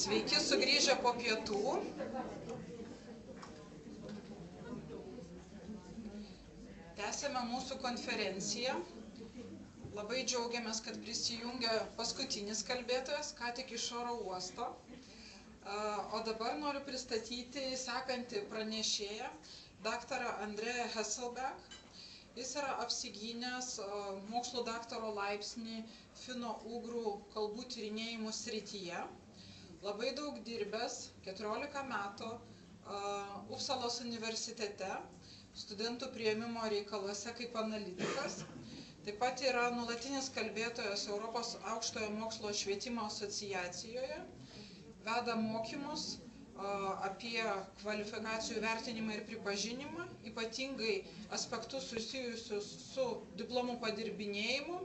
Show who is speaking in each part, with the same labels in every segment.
Speaker 1: Sveiki sugrįžę po pietų. Tęsėme mūsų konferenciją. Labai džiaugiamės, kad prisijungia paskutinis kalbėtojas, ką tik iš oro uosto. O dabar noriu pristatyti sekantį pranešėją, daktarą Andrėją Hesselbeck. Jis yra apsigynęs mokslo daktaro laipsnį fino-ugrų kalbų tyrinėjimų srityje. Labai daug dirbęs, 14 metų Upsalos universitete, studentų priėmimo reikaluose kaip analitikas. Taip pat yra nuolatinis kalbėtojas Europos aukštojo mokslo švietimo asociacijoje, veda mokymus apie kvalifikacijų vertinimą ir pripažinimą, ypatingai aspektus susijusius su diplomų padirbinėjimu,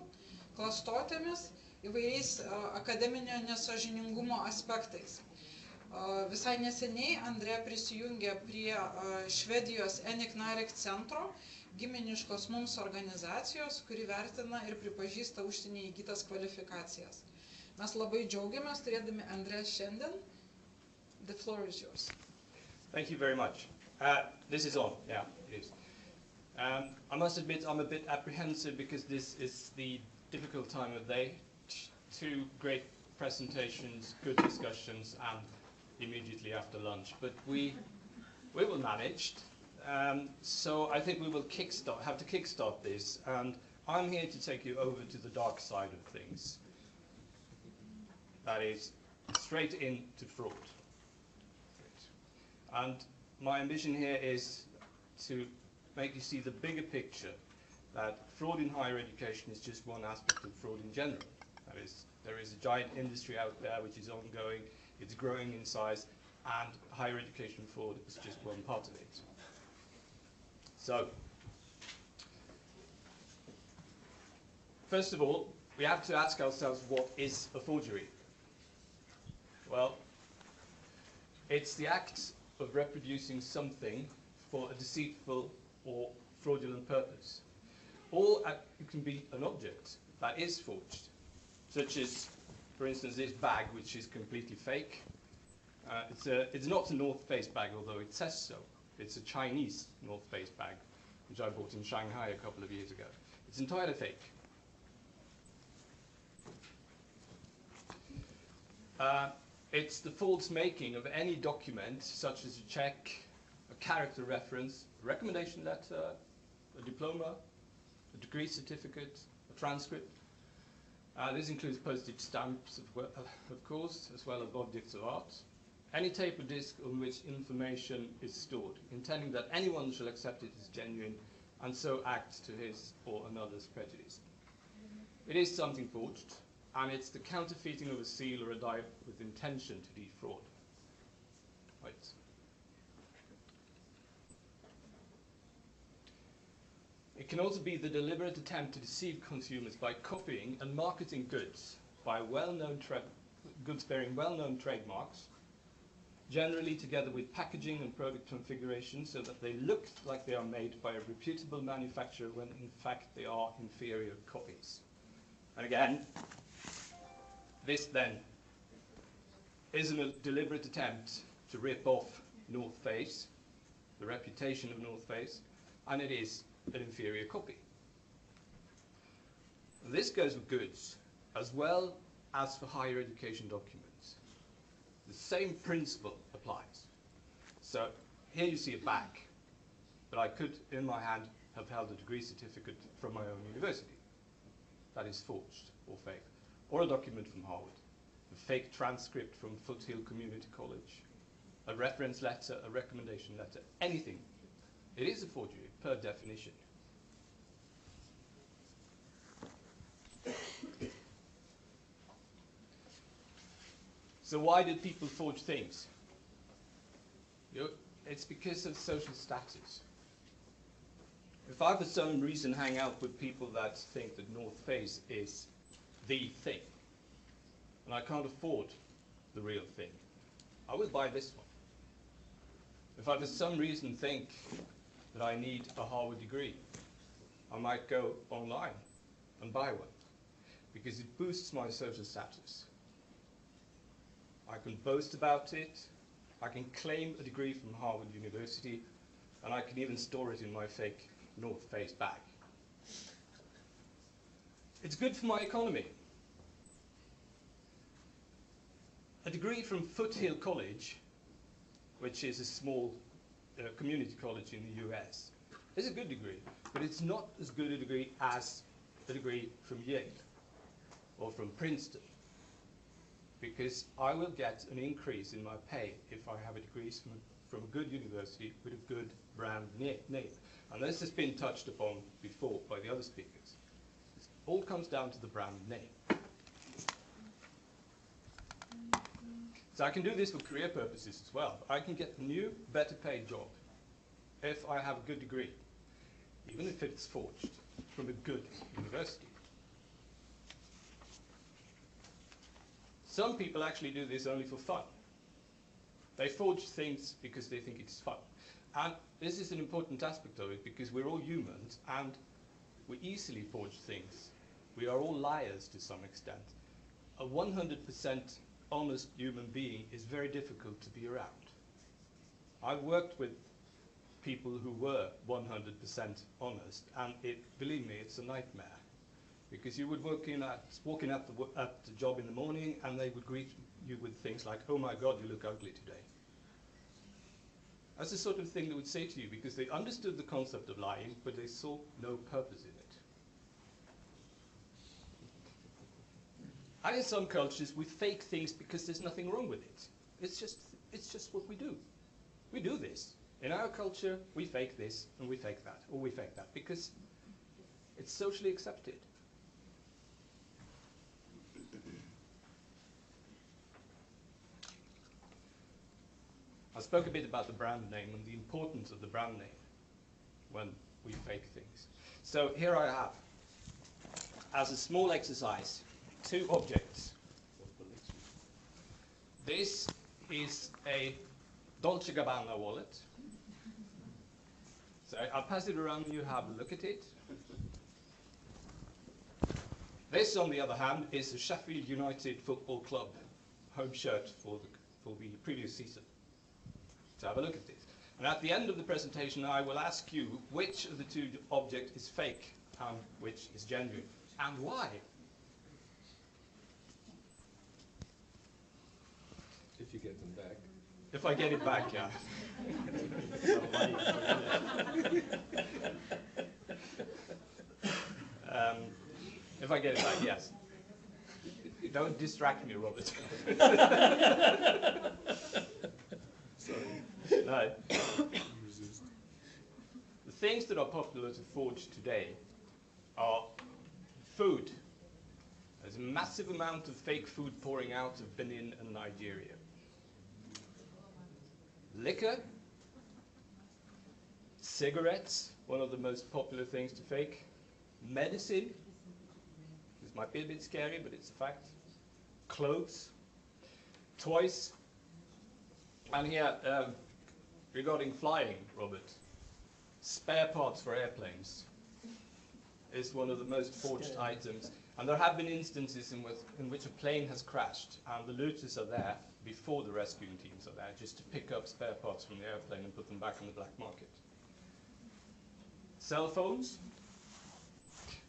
Speaker 1: klastotėmis, įvairiais akademinio nesąžiningumo aspektais. Visai neseniai Andrė prisijungė prie Švedijos Eniknarek centro, giminiškos mums organizacijos, kuri vertina ir pripažįsta užsienyje įgytas kvalifikacijas. Mes labai džiaugiamės turėdami Andrę šiandien. The floor is yours.
Speaker 2: Thank you very much. This is on, yeah, it is. I must admit I'm a bit apprehensive because this is the difficult time of day. Two great presentations, good discussions, and immediately after lunch. But we will manage. So I think we will have to kickstart this. And I'm here to take you over to the dark side of things. That is, straight into fraud. And my ambition here is to make you see the bigger picture, that fraud in higher education is just one aspect of fraud in general. That is, there is a giant industry out there which is ongoing, it's growing in size, and higher education fraud is just one part of it. So, first of all, we have to ask ourselves, what is a forgery? Well, it's the act of reproducing something for a deceitful or fraudulent purpose. Or it can be an object that is forged, such as, for instance, this bag, which is completely fake. It's not a North Face bag, although it says so. It's a Chinese North Face bag, which I bought in Shanghai a couple of years ago. It's entirely fake. It's the false making of any document, such as a check, a character reference, a recommendation letter, a diploma, a degree certificate, a transcript. This includes postage stamps, of course, as well as objects of art. Any tape or disc on which information is stored, intending that anyone shall accept it as genuine and so act to his or another's prejudice. It is something forged, and it's the counterfeiting of a seal or a die with intention to defraud. Right. It can also be the deliberate attempt to deceive consumers by copying and marketing goods by goods bearing well-known trademarks, generally together with packaging and product configuration, so that they look like they are made by a reputable manufacturer when in fact they are inferior copies. And again, this then is a deliberate attempt to rip off North Face, the reputation of North Face, and it is an inferior copy. This goes for goods as well as for higher education documents. The same principle applies. So here you see a bag, but I could, in my hand, have held a degree certificate from my own university. That is forged or fake. Or a document from Harvard, a fake transcript from Foothill Community College, a reference letter, a recommendation letter, anything. It is a forgery, per definition. So why did people forge things? It's because of social status. If I for some reason hang out with people that think that North Face is the thing, and I can't afford the real thing, I will buy this one. If I for some reason think that I need a Harvard degree, I might go online and buy one, because it boosts my social status. I can boast about it, I can claim a degree from Harvard University, and I can even store it in my fake North Face bag. It's good for my economy. A degree from Foothill College, which is a small community college in the US, is a good degree, but it's not as good a degree as a degree from Yale or from Princeton, because I will get an increase in my pay if I have a degree from a good university with a good brand name. And this has been touched upon before by the other speakers. It all comes down to the brand name. So I can do this for career purposes as well. I can get a new, better paid job if I have a good degree, even if it's forged from a good university. Some people actually do this only for fun. They forge things because they think it's fun. And this is an important aspect of it, because we're all humans and we easily forge things. We are all liars to some extent. A 100% honest human being is very difficult to be around. I've worked with people who were 100% honest, and believe me, it's a nightmare. Because you would walking at the job in the morning, and they would greet you with things like, "Oh my God, you look ugly today." That's the sort of thing they would say to you, because they understood the concept of lying, but they saw no purpose in it. And in some cultures, we fake things because there's nothing wrong with it. It's just what we do. We do this. In our culture, we fake this, and we fake that, or we fake that, because it's socially accepted. I spoke a bit about the brand name and the importance of the brand name when we fake things. So here I have, as a small exercise, 2 objects. This is a Dolce & Gabbana wallet. So I'll pass it around and you have a look at it. This, on the other hand, is a Sheffield United Football Club home shirt for the previous season. So have a look at this. And at the end of the presentation, I will ask you which of the 2 objects is fake and which is genuine, and why.
Speaker 3: If you get them back.
Speaker 2: If I get it back, yeah. If I get it back, yes. Don't distract me, Robert.
Speaker 3: Sorry.
Speaker 2: No. The things that are popular to forge today are food. There's a massive amount of fake food pouring out of Benin and Nigeria. Liquor, cigarettes, one of the most popular things to fake. Medicine, this might be a bit scary, but it's a fact. Clothes, toys, and here, regarding flying, Robert, spare parts for airplanes is one of the most forged items. And there have been instances in which a plane has crashed and the looters are there before the rescuing teams are there, just to pick up spare parts from the airplane and put them back on the black market. Cell phones.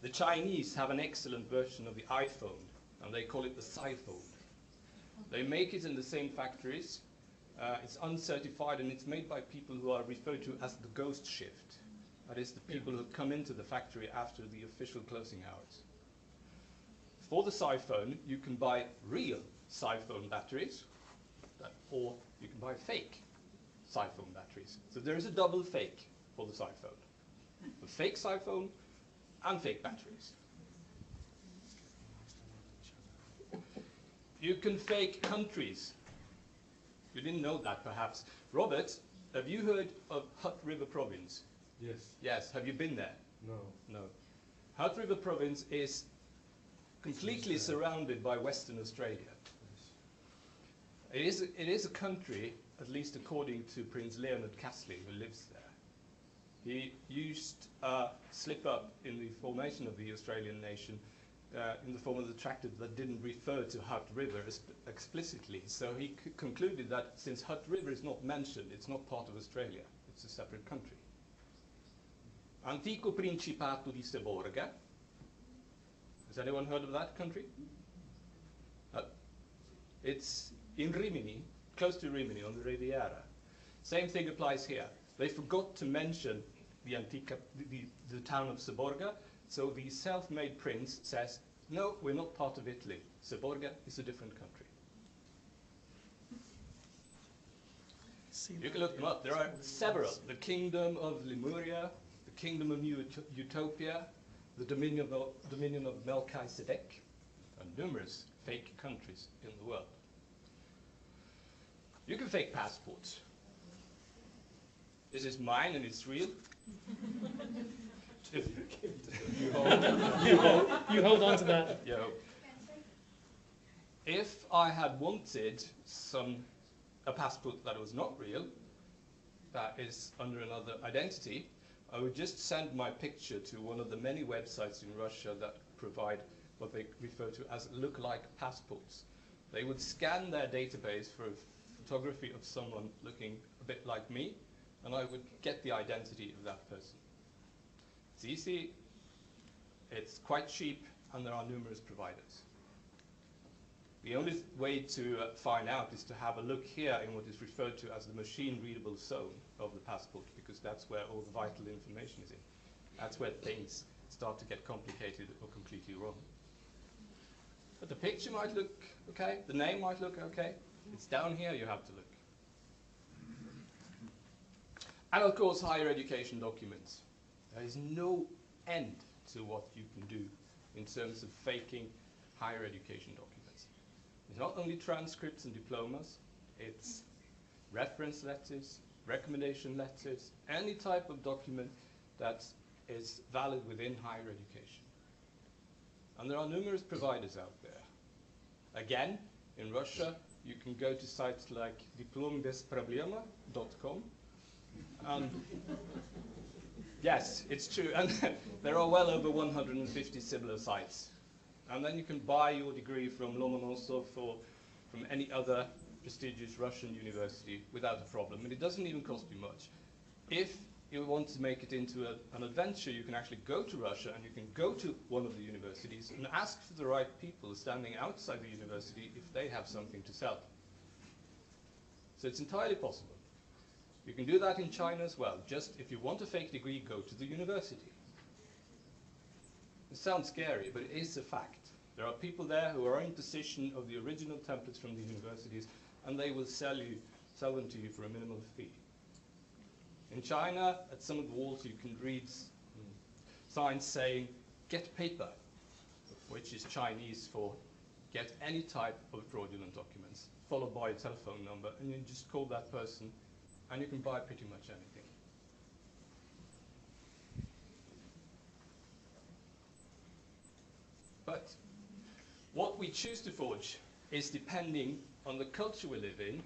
Speaker 2: The Chinese have an excellent version of the iPhone, and they call it the Sci-phone. They make it in the same factories. It's uncertified, and it's made by people who are referred to as the ghost shift. That is, the people who come into the factory after the official closing hours. For the Sci-phone, you can buy real Sci-phone batteries, or you can buy fake Sci-phone batteries. So there is a double fake for the Sci-phone. A fake Sci-phone and fake batteries. You can fake countries. You didn't know that, perhaps. Robert, have you heard of Hutt River Province?
Speaker 3: Yes.
Speaker 2: Yes. Have you been there?
Speaker 3: No.
Speaker 2: No. Hutt River Province is completely surrounded by Western Australia.
Speaker 3: Yes.
Speaker 2: It is a country, at least according to Prince Leonard Castley, who lives there. He used slip up in the formation of the Australian nation in the form of the tractate that didn't refer to Hutt River explicitly. So he concluded that since Hutt River is not mentioned, it's not part of Australia. It's a separate country. Antico Principato di Seborga. Has anyone heard of that country? It's in Rimini, close to Rimini on the Riviera. Same thing applies here. They forgot to mention the town of Seborga, so the self-made prince says, no, we're not part of Italy. Seborga is a different country. You can look them up. There are several. The Kingdom of Lemuria, the Kingdom of New Utopia, the Dominion of Melchizedek, and numerous fake countries in the world. You can fake passports. This is mine and it's real.
Speaker 4: You hold on to that.
Speaker 2: Yo. If I had wanted a passport that was not real, that is under another identity, I would just send my picture to one of the many websites in Russia that provide what they refer to as look-alike passports. They would scan their database for a photography of someone looking a bit like me, and I would get the identity of that person. It's easy, it's quite cheap, and there are numerous providers. The only way to find out is to have a look here in what is referred to as the machine-readable zone of the passport, because that's where all the vital information is in. That's where things start to get complicated or completely wrong. But the picture might look okay, the name might look okay. It's down here, you have to look. And of course, higher education documents. There is no end to what you can do in terms of faking higher education documents. It's not only transcripts and diplomas, it's reference letters, recommendation letters, any type of document that is valid within higher education. And there are numerous providers out there. Again, in Russia, you can go to sites like diplomų.com. And yes, it's true. And there are well over 150 similar sites. And then you can buy your degree from Lomonosov or from any other prestigious Russian university without a problem. And it doesn't even cost you much. If you want to make it into an adventure, you can actually go to Russia and you can go to one of the universities and ask for the right people standing outside the university if they have something to sell. So it's entirely possible. You can do that in China as well. Just if you want a fake degree, go to the university. It sounds scary, but it is a fact. There are people there who are in possession of the original templates from the universities, and they will sell them to you for a minimal fee. In China, at some of the walls you can read signs saying, get paper, which is Chinese for get any type of fraudulent documents, followed by a telephone number, and you just call that person, and you can buy pretty much anything. But what we choose to forge is depending on the culture we live in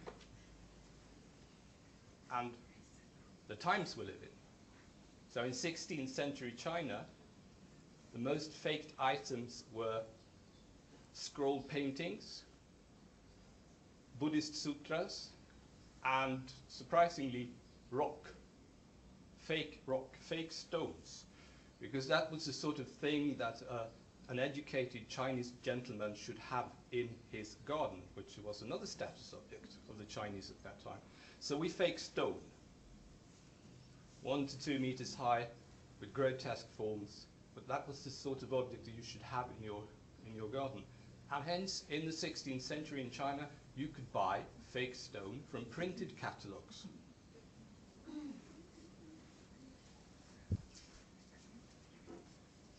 Speaker 2: and the times we live in. So in 16th century China, the most faked items were scroll paintings, Buddhist sutras, and surprisingly fake stones, because that was the sort of thing that an educated Chinese gentleman should have in his garden, which was another status object of the Chinese at that time. So we fake stone, 1 to 2 meters high, with grotesque forms, but that was the sort of object that you should have in your garden. And hence, in the 16th century in China, you could buy fake stone from printed catalogues.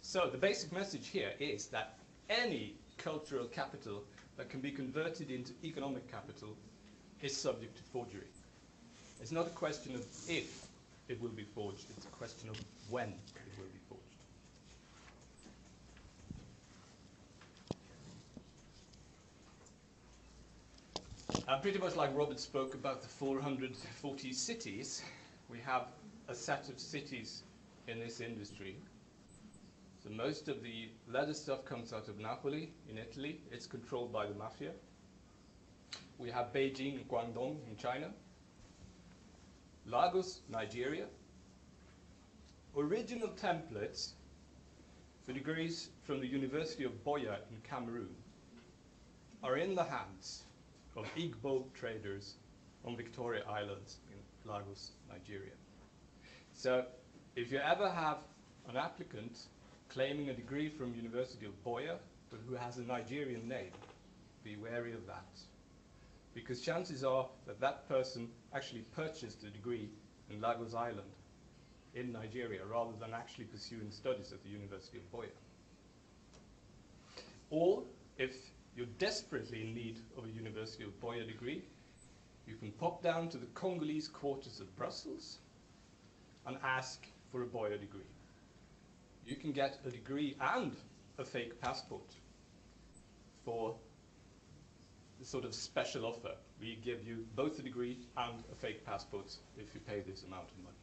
Speaker 2: So the basic message here is that any cultural capital that can be converted into economic capital is subject to forgery. It's not a question of if it will be forged, it's a question of when it will be forged. Pretty much like Robert spoke about the 440 cities, we have a set of cities in this industry. So most of the leather stuff comes out of Napoli in Italy. It's controlled by the mafia. We have Beijing and Guangdong in China. Lagos, Nigeria. Original templates for degrees from the University of Boya in Cameroon are in the hands of Igbo traders on Victoria Island in Lagos, Nigeria. So if you ever have an applicant claiming a degree from University of Boya, but who has a Nigerian name, be wary of that. Because chances are that that person actually purchased a degree in Lagos Island in Nigeria rather than actually pursuing studies at the University of Boya. Or if you're desperately in need of a University of Boya degree, you can pop down to the Congolese quarters of Brussels and ask for a Boya degree. You can get a degree and a fake passport for the sort of special offer. We give you both a degree and a fake passport if you pay this amount of money.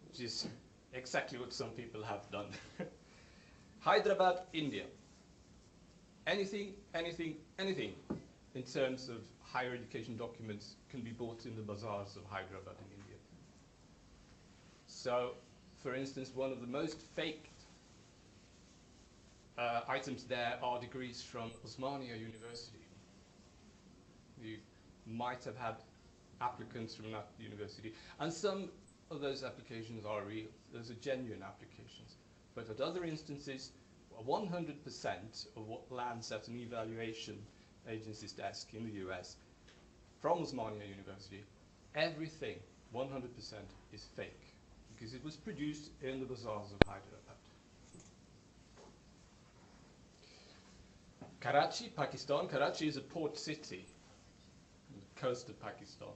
Speaker 2: Which is exactly what some people have done. Hyderabad, India. Anything in terms of higher education documents can be bought in the bazaars of Hyderabad in India. So, for instance, one of the most faked items there are degrees from Osmania University. You might have had applicants from that university, and some of those applications are real. Those are genuine applications. But at other instances, 100% of what lands at an evaluation agency's desk in the US from Osmania University, everything, 100% is fake, because it was produced in the bazaars of Hyderabad. Karachi, Pakistan. Karachi is a port city on the coast of Pakistan.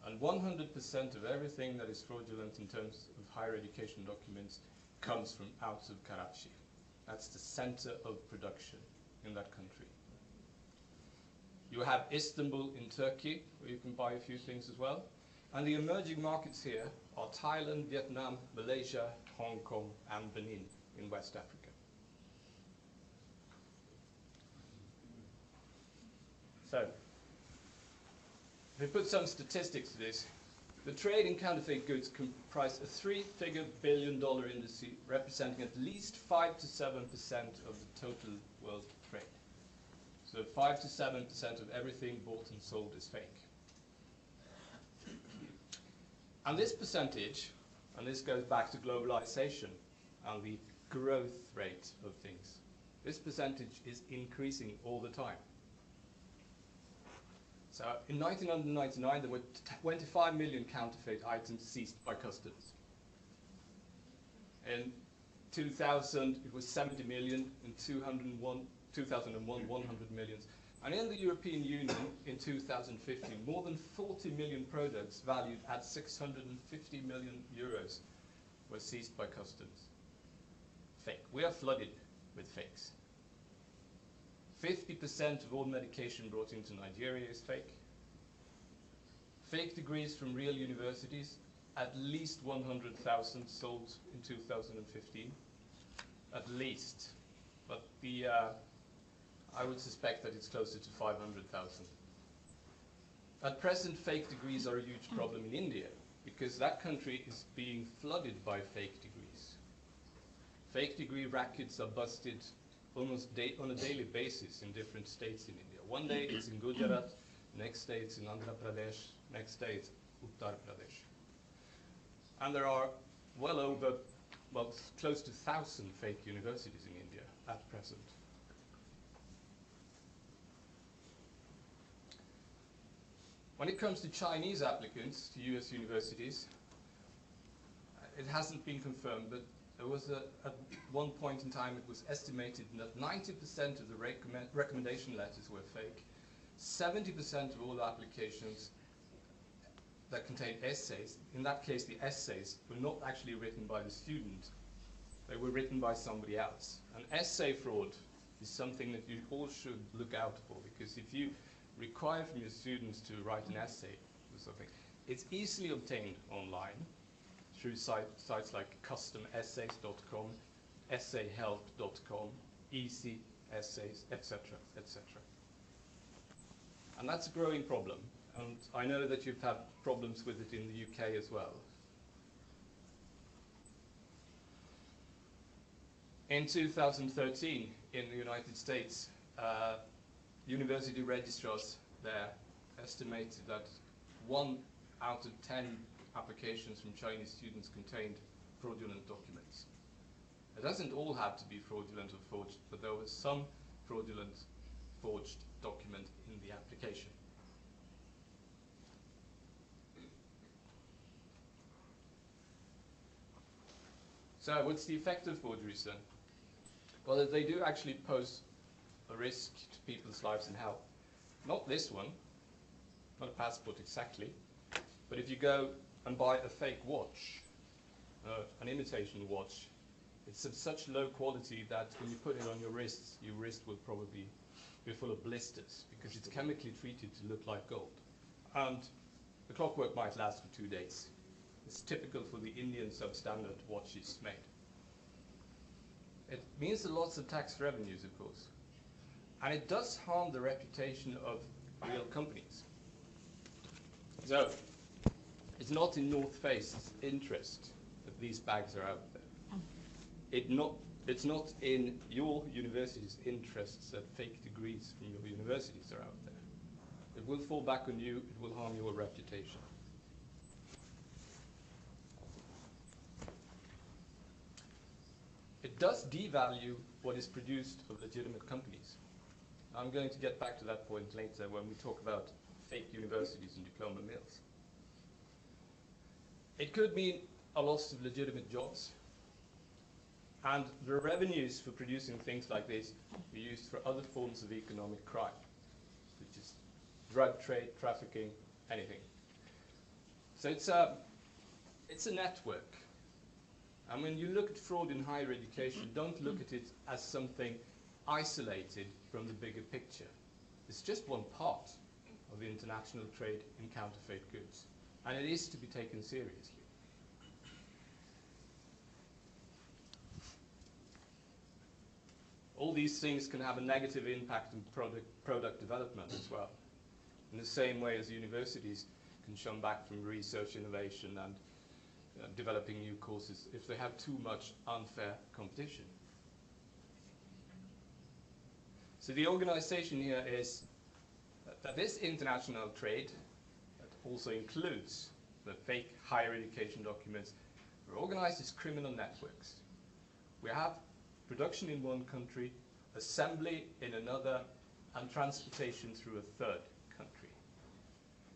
Speaker 2: And 100% of everything that is fraudulent in terms of higher education documents comes from out of Karachi. That's the center of production in that country. You have Istanbul in Turkey, where you can buy a few things as well. And the emerging markets here are Thailand, Vietnam, Malaysia, Hong Kong, and Benin in West Africa. So, if we put some statistics to this, the trade in counterfeit goods comprised a three-figure billion-dollar industry representing at least 5 to 7% of the total world trade. So 5 to 7% of everything bought and sold is fake. And this percentage, and this goes back to globalization and the growth rate of things, this percentage is increasing all the time. So in 1999, there were 25 million counterfeit items seized by customs. In 2000, it was 70 million. In 2001, 100 million. And in the European Union, in 2015, more than 40 million products valued at 650 million euros were seized by customs. Fake. We are flooded with fakes. 50% of all medication brought into Nigeria is fake. Fake degrees from real universities, at least 100,000 sold in 2015. At least. But I would suspect that it's closer to 500,000. At present, fake degrees are a huge problem in India, because that country is being flooded by fake degrees. Fake degree rackets are busted almost on a daily basis in different states in India. One day it's in Gujarat, next day it's in Andhra Pradesh, next day it's Uttar Pradesh. And there are close to 1,000 fake universities in India at present. When it comes to Chinese applicants to US universities, it hasn't been confirmed, but there was at one point in time it was estimated that 90% of the recommendation letters were fake. 70% of all the applications that contained essays, in that case the essays were not actually written by the student, they were written by somebody else. And essay fraud is something that you all should look out for, because if you require from your students to write an essay or something, It's easily obtained online through sites like customessays.com, essayhelp.com, easy essays, etc., etc. And that's a growing problem. And I know that you've had problems with it in the UK as well. In 2013, in the United States, university registrars there estimated that 1 out of 10 applications from Chinese students contained fraudulent documents. It doesn't all have to be fraudulent or forged, but there was some fraudulent forged document in the application. So what's the effect of forgeries then? Well, they do actually pose a risk to people's lives and health. Not this one, not a passport exactly, but if you go and buy a fake watch, an imitation watch, it's of such low quality that when you put it on your wrist will probably be full of blisters because it's chemically treated to look like gold. And the clockwork might last for 2 days. It's typical for the Indian substandard watches made. It means lots of tax revenues, of course. And it does harm the reputation of real companies. So, it's not in North Face's interest that these bags are out there. It's not in your university's interests that fake degrees from your universities are out there. It will fall back on you, it will harm your reputation. It does devalue what is produced of legitimate companies. I'm going to get back to that point later when we talk about fake universities and diploma mills. It could mean a loss of legitimate jobs, and the revenues for producing things like this are used for other forms of economic crime, such as drug trade, trafficking, anything. So it's a network. And when you look at fraud in higher education, don't look at it as something isolated from the bigger picture. It's just one part of the international trade in counterfeit goods, and it is to be taken seriously. All these things can have a negative impact on product development as well, in the same way as universities can shun back from research innovation and developing new courses if they have too much unfair competition. So the organization here is that this international trade, that also includes the fake higher education documents, are organized as criminal networks. We have production in one country, assembly in another, and transportation through a third country.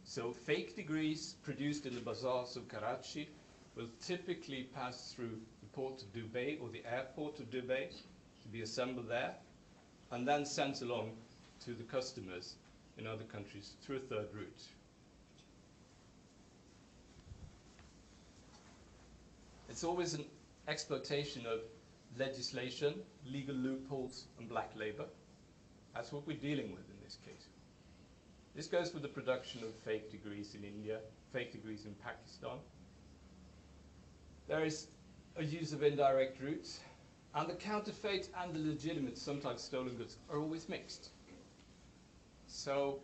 Speaker 2: So fake degrees produced in the bazaars of Karachi will typically pass through the port of Dubai or the airport of Dubai to be assembled there, and then sent along to the customers in other countries through a third route. It's always an exploitation of legislation, legal loopholes, and black labor. That's what we're dealing with in this case. This goes for the production of fake degrees in India, fake degrees in Pakistan. There is a use of indirect routes, and the counterfeit and the legitimate, sometimes stolen goods, are always mixed. So,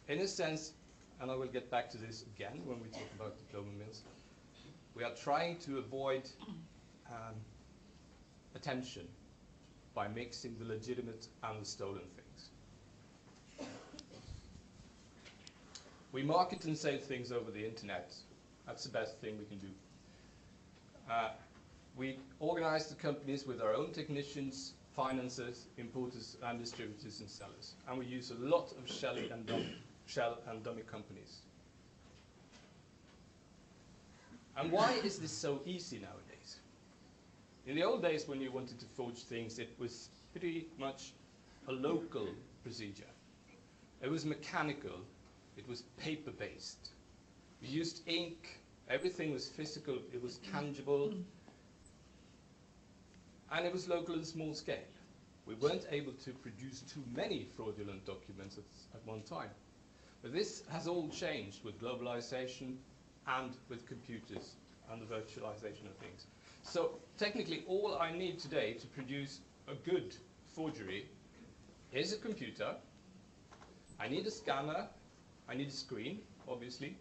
Speaker 2: in a sense, and I will get back to this again when we talk about diploma mills, we are trying to avoid attention by mixing the legitimate and the stolen things. We market and sell things over the internet. That's the best thing we can do. We organize the companies with our own technicians, financiers, importers, and distributors and sellers. And we use a lot of shell and dummy companies. And why is this so easy nowadays? In the old days, when you wanted to forge things, it was pretty much a local procedure. It was mechanical. It was paper-based. We used ink. Everything was physical. It was tangible. And it was local and small scale. We weren't able to produce too many fraudulent documents at one time. But this has all changed with globalization and with computers and the virtualization of things. So technically all I need today to produce a good forgery is a computer. I need a scanner, I need a screen, obviously,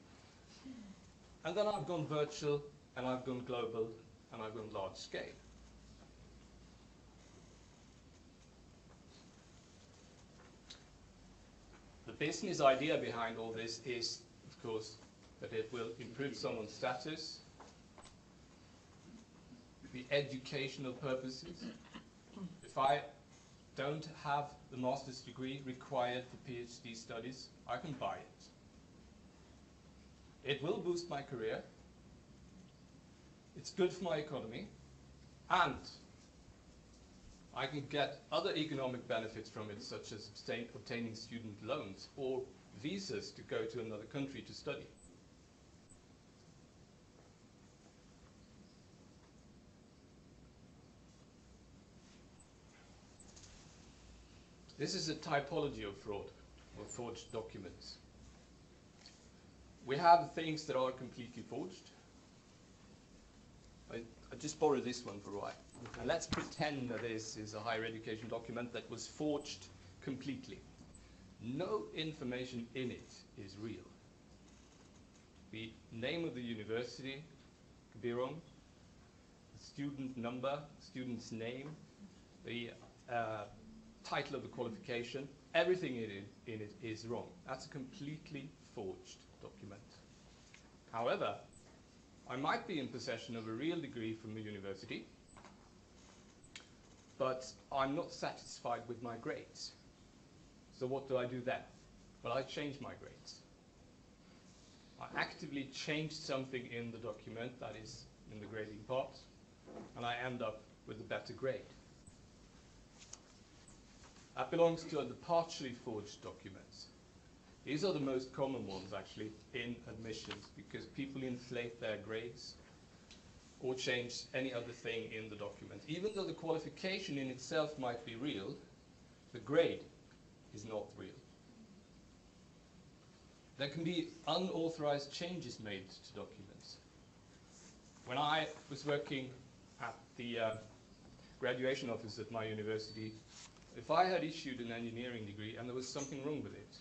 Speaker 2: and then I've gone virtual, and I've gone global, and I've gone large scale. The business idea behind all this is, of course, that it will improve someone's status, the educational purposes. If I don't have the master's degree required for PhD studies, I can buy it. It will boost my career, it's good for my economy, and I can get other economic benefits from it, such as obtaining student loans or visas to go to another country to study. This is a typology of fraud, or forged documents. We have things that are completely forged. I just borrowed this one for a while. And let's pretend that this is a higher education document that was forged completely. No information in it is real. The name of the university could be wrong, the student number, student's name, the title of the qualification, everything in it is wrong. That's a completely forged document. However, I might be in possession of a real degree from a university, but I'm not satisfied with my grades. So what do I do then? Well, I change my grades. I actively change something in the document, that is in the grading part, and I end up with a better grade. That belongs to the partially forged documents. These are the most common ones, actually, in admissions, because people inflate their grades or change any other thing in the document. Even though the qualification in itself might be real, the grade is not real. There can be unauthorized changes made to documents. When I was working at the graduation office at my university, if I had issued an engineering degree and there was something wrong with it,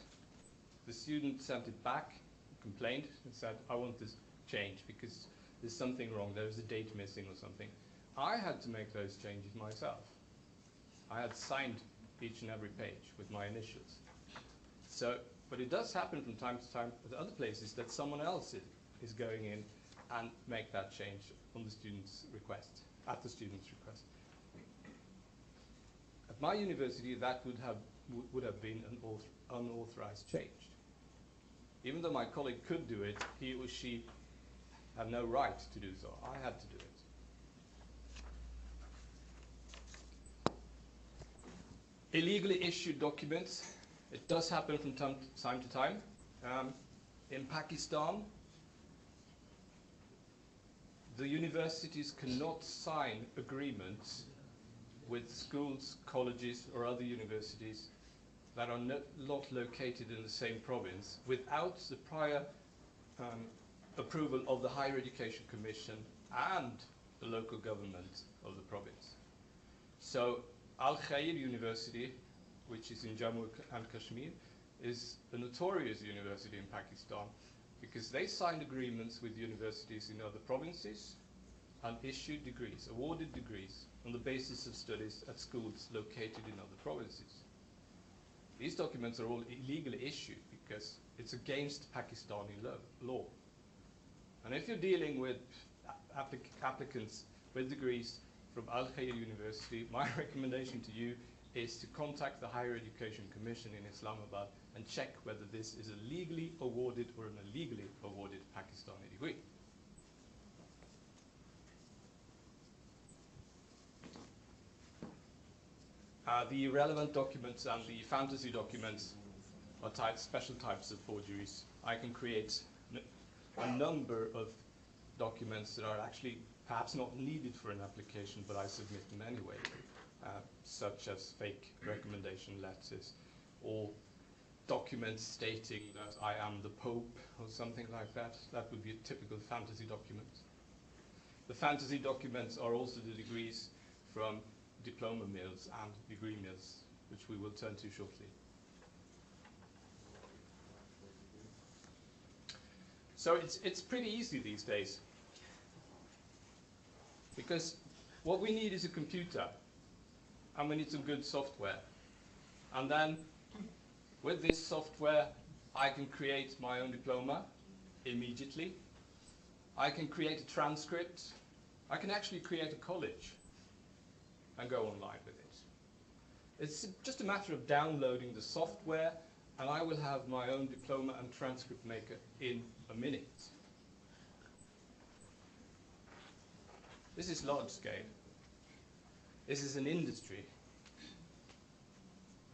Speaker 2: the student sent it back, complained, and said, I want this changed because there's something wrong, there's a date missing or something. I had to make those changes myself. I had signed each and every page with my initials. So, but it does happen from time to time at other places that someone else is going in and make that change on the student's request, at the student's request. At my university, that would have been an unauthorized change. Even though my colleague could do it, he or she had no right to do so. I had to do it. Illegally issued documents. It does happen from time to time. In Pakistan, the universities cannot sign agreements with schools, colleges, or other universities that are not located in the same province without the prior approval of the Higher Education Commission and the local government of the province. So Al-Khair University, which is in Jammu and Kashmir, is a notorious university in Pakistan because they signed agreements with universities in other provinces and issued degrees, awarded degrees, on the basis of studies at schools located in other provinces. These documents are all illegally issued because it's against Pakistani law. And if you're dealing with applicants with degrees from Al-Khair University, my recommendation to you is to contact the Higher Education Commission in Islamabad and check whether this is a legally awarded or an illegally awarded Pakistani degree. The relevant documents and the fantasy documents are special types of forgeries. I can create a number of documents that are actually perhaps not needed for an application, but I submit them anyway, such as fake recommendation letters or document stating that I am the Pope or something like that. That would be a typical fantasy document. The fantasy documents are also the degrees from diploma mills and degree mills, which we will turn to shortly. So it's pretty easy these days, because what we need is a computer, and we need some good software. And then with this software, I can create my own diploma immediately. I can create a transcript. I can actually create a college and go online with it. It's just a matter of downloading the software, and I will have my own diploma and transcript maker in a minute. This is large scale. This is an industry.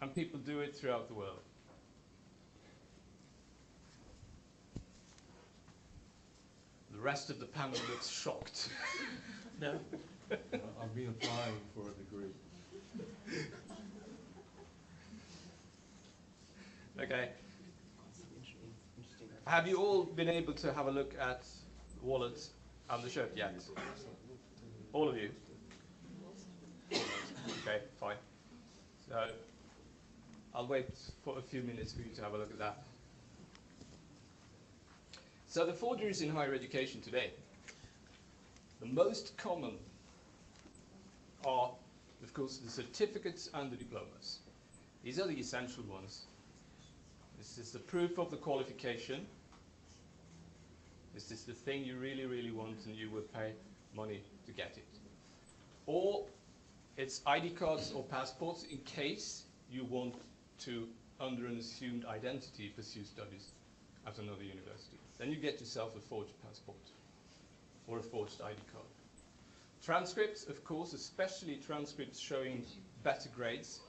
Speaker 2: And people do it throughout the world. The rest of the panel looks shocked.
Speaker 4: No.
Speaker 3: I've been applying for a degree.
Speaker 2: Okay. Have you all been able to have a look at the wallet and the shirt yet? All of you? Okay, fine. So I'll wait for a few minutes for you to have a look at that. So the forgeries in higher education today, the most common are, of course, the certificates and the diplomas. These are the essential ones. This is the proof of the qualification. This is the thing you really, really want, and you will pay money to get it. Or it's ID cards or passports in case you want to, under an assumed identity, pursue studies at another university. Then you get yourself a forged passport or a forged ID card. Transcripts, of course, especially transcripts showing better grades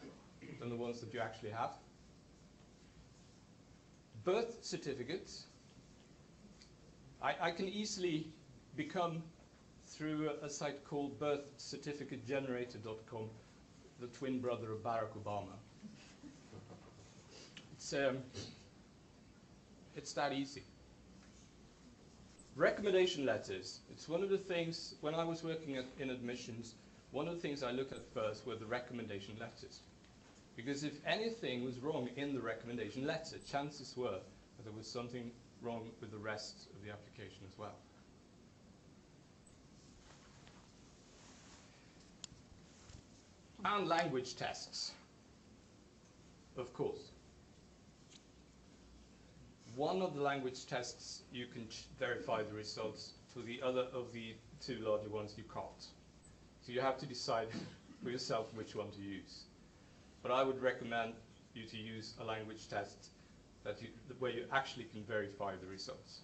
Speaker 2: than the ones that you actually have. Birth certificates. I can easily become, through a site called birthcertificategenerator.com, the twin brother of Barack Obama. It's that easy. Recommendation letters. It's one of the things, when I was working in admissions, one of the things I looked at first were the recommendation letters. Because if anything was wrong in the recommendation letter, chances were that there was something wrong with the rest of the application as well. And language tests, of course. One of the language tests you can verify the results. For the other of the two larger ones you can't. So you have to decide for yourself which one to use. But I would recommend you to use a language test where you actually can verify the results.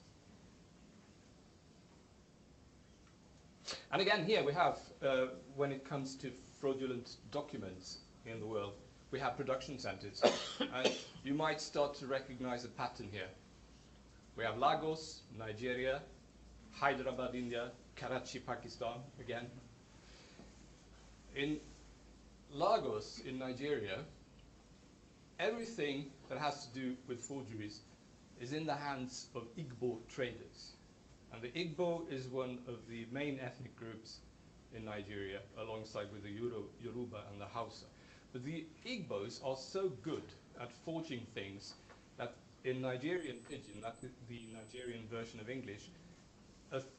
Speaker 2: And again, here we have, when it comes to fraudulent documents in the world, we have production centers. And you might start to recognize a pattern here. We have Lagos, Nigeria, Hyderabad, India, Karachi, Pakistan, again. In Lagos, in Nigeria, everything that has to do with forgeries is in the hands of Igbo traders. And the Igbo is one of the main ethnic groups in Nigeria, alongside with the Yoruba and the Hausa. But the Igbos are so good at forging things that in Nigerian Pidgin, that's the Nigerian version of English,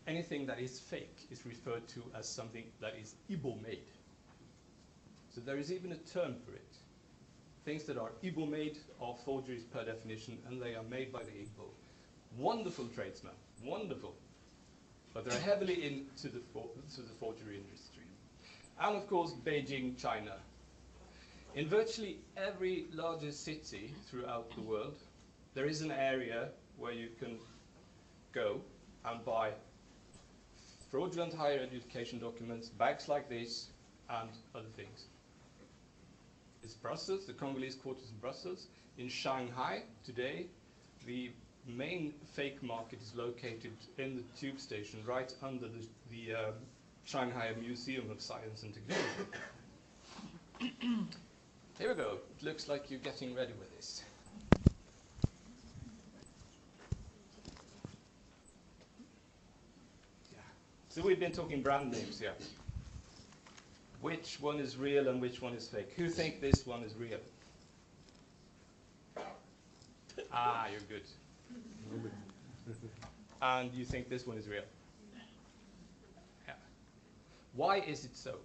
Speaker 2: anything that is fake is referred to as something that is Igbo made. So there is even a term for it. Things that are Igbo made are forgeries per definition, and they are made by the Igbo. Wonderful tradesmen, wonderful. But they're heavily into the forgery industry. And of course, Beijing, China. In virtually every larger city throughout the world, there is an area where you can go and buy fraudulent higher education documents, bags like this, and other things. It's Brussels, the Congolese quarters in Brussels. In Shanghai, today, the main fake market is located in the tube station right under the Shanghai Museum of Science and Technology. Here we go. It looks like you're getting ready with this. So we've been talking brand names here. Which one is real and which one is fake? Who think this one is real? Ah, you're good. And you think this one is real? Yeah. Why is it so?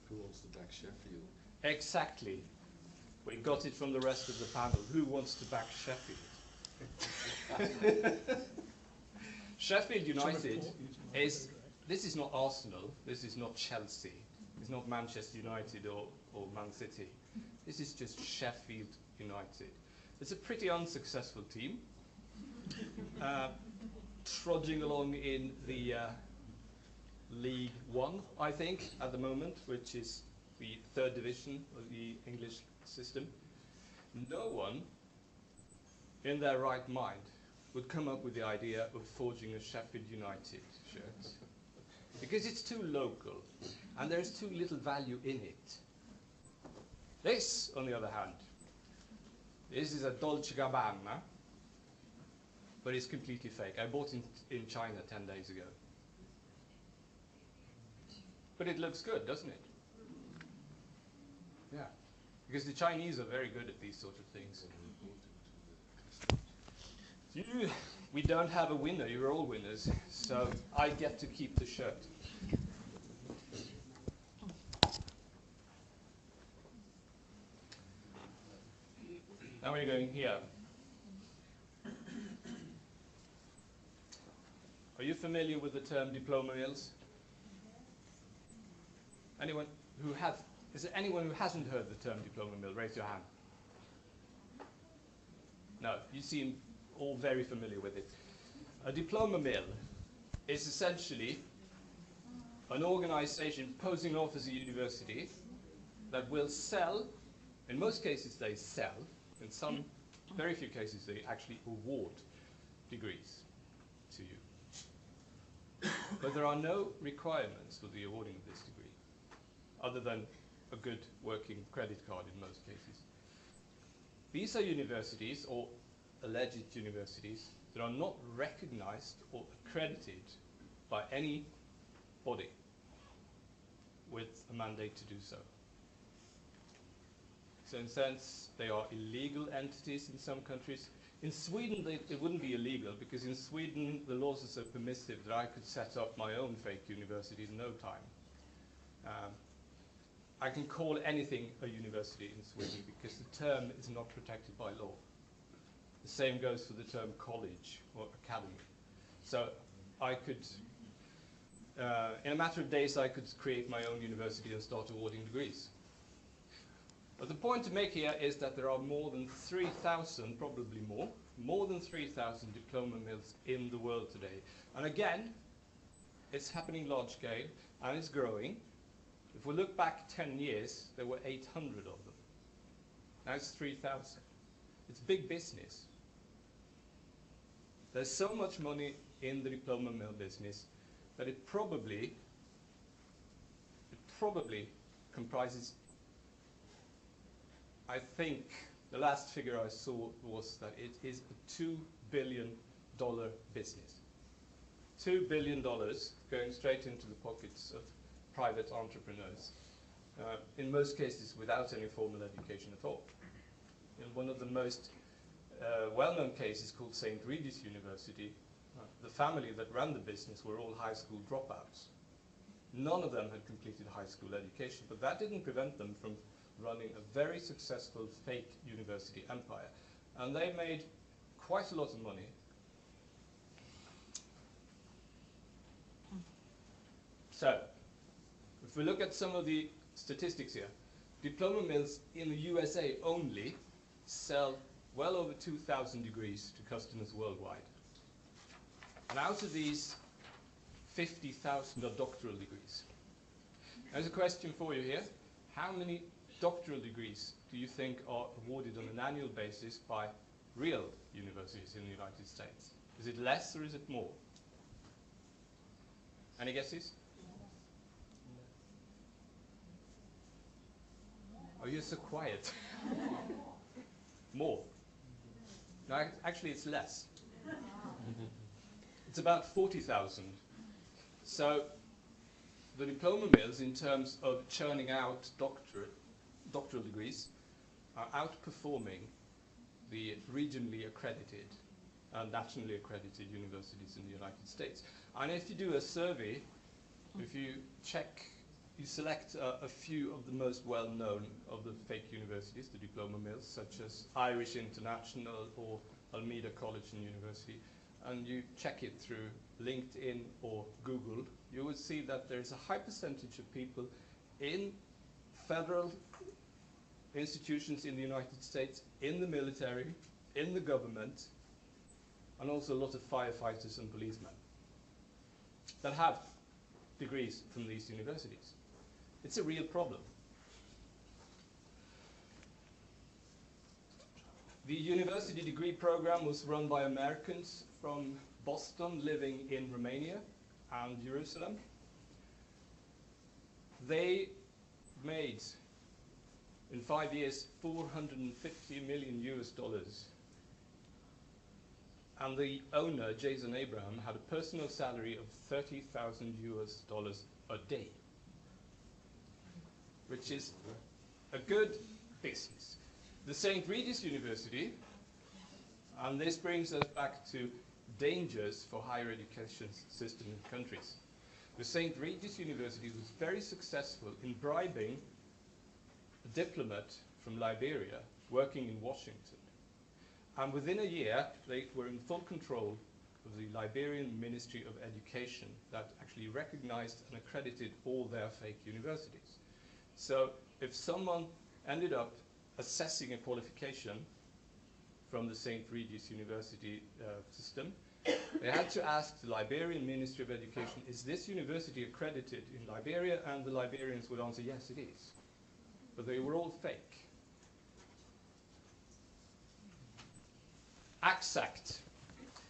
Speaker 3: Who wants to back Sheffield?
Speaker 2: Exactly. We got it from the rest of the panel. Who wants to back Sheffield? Sheffield United this is not Arsenal, this is not Chelsea, it's not Manchester United or Man City. This is just Sheffield United. It's a pretty unsuccessful team, trudging along in the League One, I think, at the moment, which is the third division of the English system. No one in their right mind would come up with the idea of forging a Sheffield United shirt because it's too local and there's too little value in it. This, on the other hand, this is a Dolce Gabbana, but it's completely fake. I bought it in China 10 days ago. But it looks good, doesn't it? Yeah, because the Chinese are very good at these sort of things. We don't have a winner, you're all winners, so I get to keep the shirt. Now we're going here. Are you familiar with the term diploma mills? Anyone who has? Is there anyone who hasn't heard the term diploma mill? Raise your hand. No, you seem all very familiar with it. A diploma mill is essentially an organization posing off as a university that will sell, in most cases they sell, in some very few cases they actually award degrees to you. But there are no requirements for the awarding of this degree, other than a good working credit card in most cases. These are universities, or alleged universities, that are not recognized or accredited by any body with a mandate to do so. So in a sense, they are illegal entities in some countries. In Sweden, it wouldn't be illegal, because in Sweden, the laws are so permissive that I could set up my own fake university in no time. I can call anything a university in Sweden because the term is not protected by law. The same goes for the term college or academy. So I could, in a matter of days, I could create my own university and start awarding degrees. But the point to make here is that there are more than 3,000, probably more than 3,000 diploma mills in the world today. And again, it's happening large scale and it's growing. If we look back 10 years, there were 800 of them. Now it's 3,000. It's big business. There's so much money in the diploma mill business that it probably comprises, I think the last figure I saw was that it is a $2 billion business. $2 billion going straight into the pockets of private entrepreneurs, in most cases without any formal education at all. In one of the most well-known cases called St. Regis University, the family that ran the business were all high school dropouts. None of them had completed high school education, but that didn't prevent them from running a very successful fake university empire. And they made quite a lot of money. So, if we look at some of the statistics here, diploma mills in the USA only sell well over 2,000 degrees to customers worldwide. And out of these, 50,000 are doctoral degrees. There's a question for you here. How many doctoral degrees do you think are awarded on an annual basis by real universities in the United States? Is it less or is it more? Any guesses? Oh, you're so quiet. More. No, actually it's less. it's about 40,000. So the diploma mills, in terms of churning out doctoral degrees, are outperforming the regionally accredited and nationally accredited universities in the United States. And if you do a survey, if you check, you select a few of the most well-known of the fake universities, the diploma mills, such as Irish International or Almeida College and University, and you check it through LinkedIn or Google, you will see that there's a high percentage of people in federal institutions in the United States, in the military, in the government, and also a lot of firefighters and policemen that have degrees from these universities. It's a real problem. The university degree program was run by Americans from Boston living in Romania and Jerusalem. They made, in 5 years, $450 million US. And the owner, Jason Abraham, had a personal salary of $30,000 US a day, which is a good business. The St. Regis University, and this brings us back to dangers for higher education system in countries. The St. Regis University was very successful in bribing a diplomat from Liberia working in Washington. And within a year, they were in full control of the Liberian Ministry of Education that actually recognized and accredited all their fake universities. So if someone ended up assessing a qualification from the St. Regis University system, they had to ask the Liberian Ministry of Education, is this university accredited in Liberia? And the Liberians would answer, yes, it is. But they were all fake. Exact.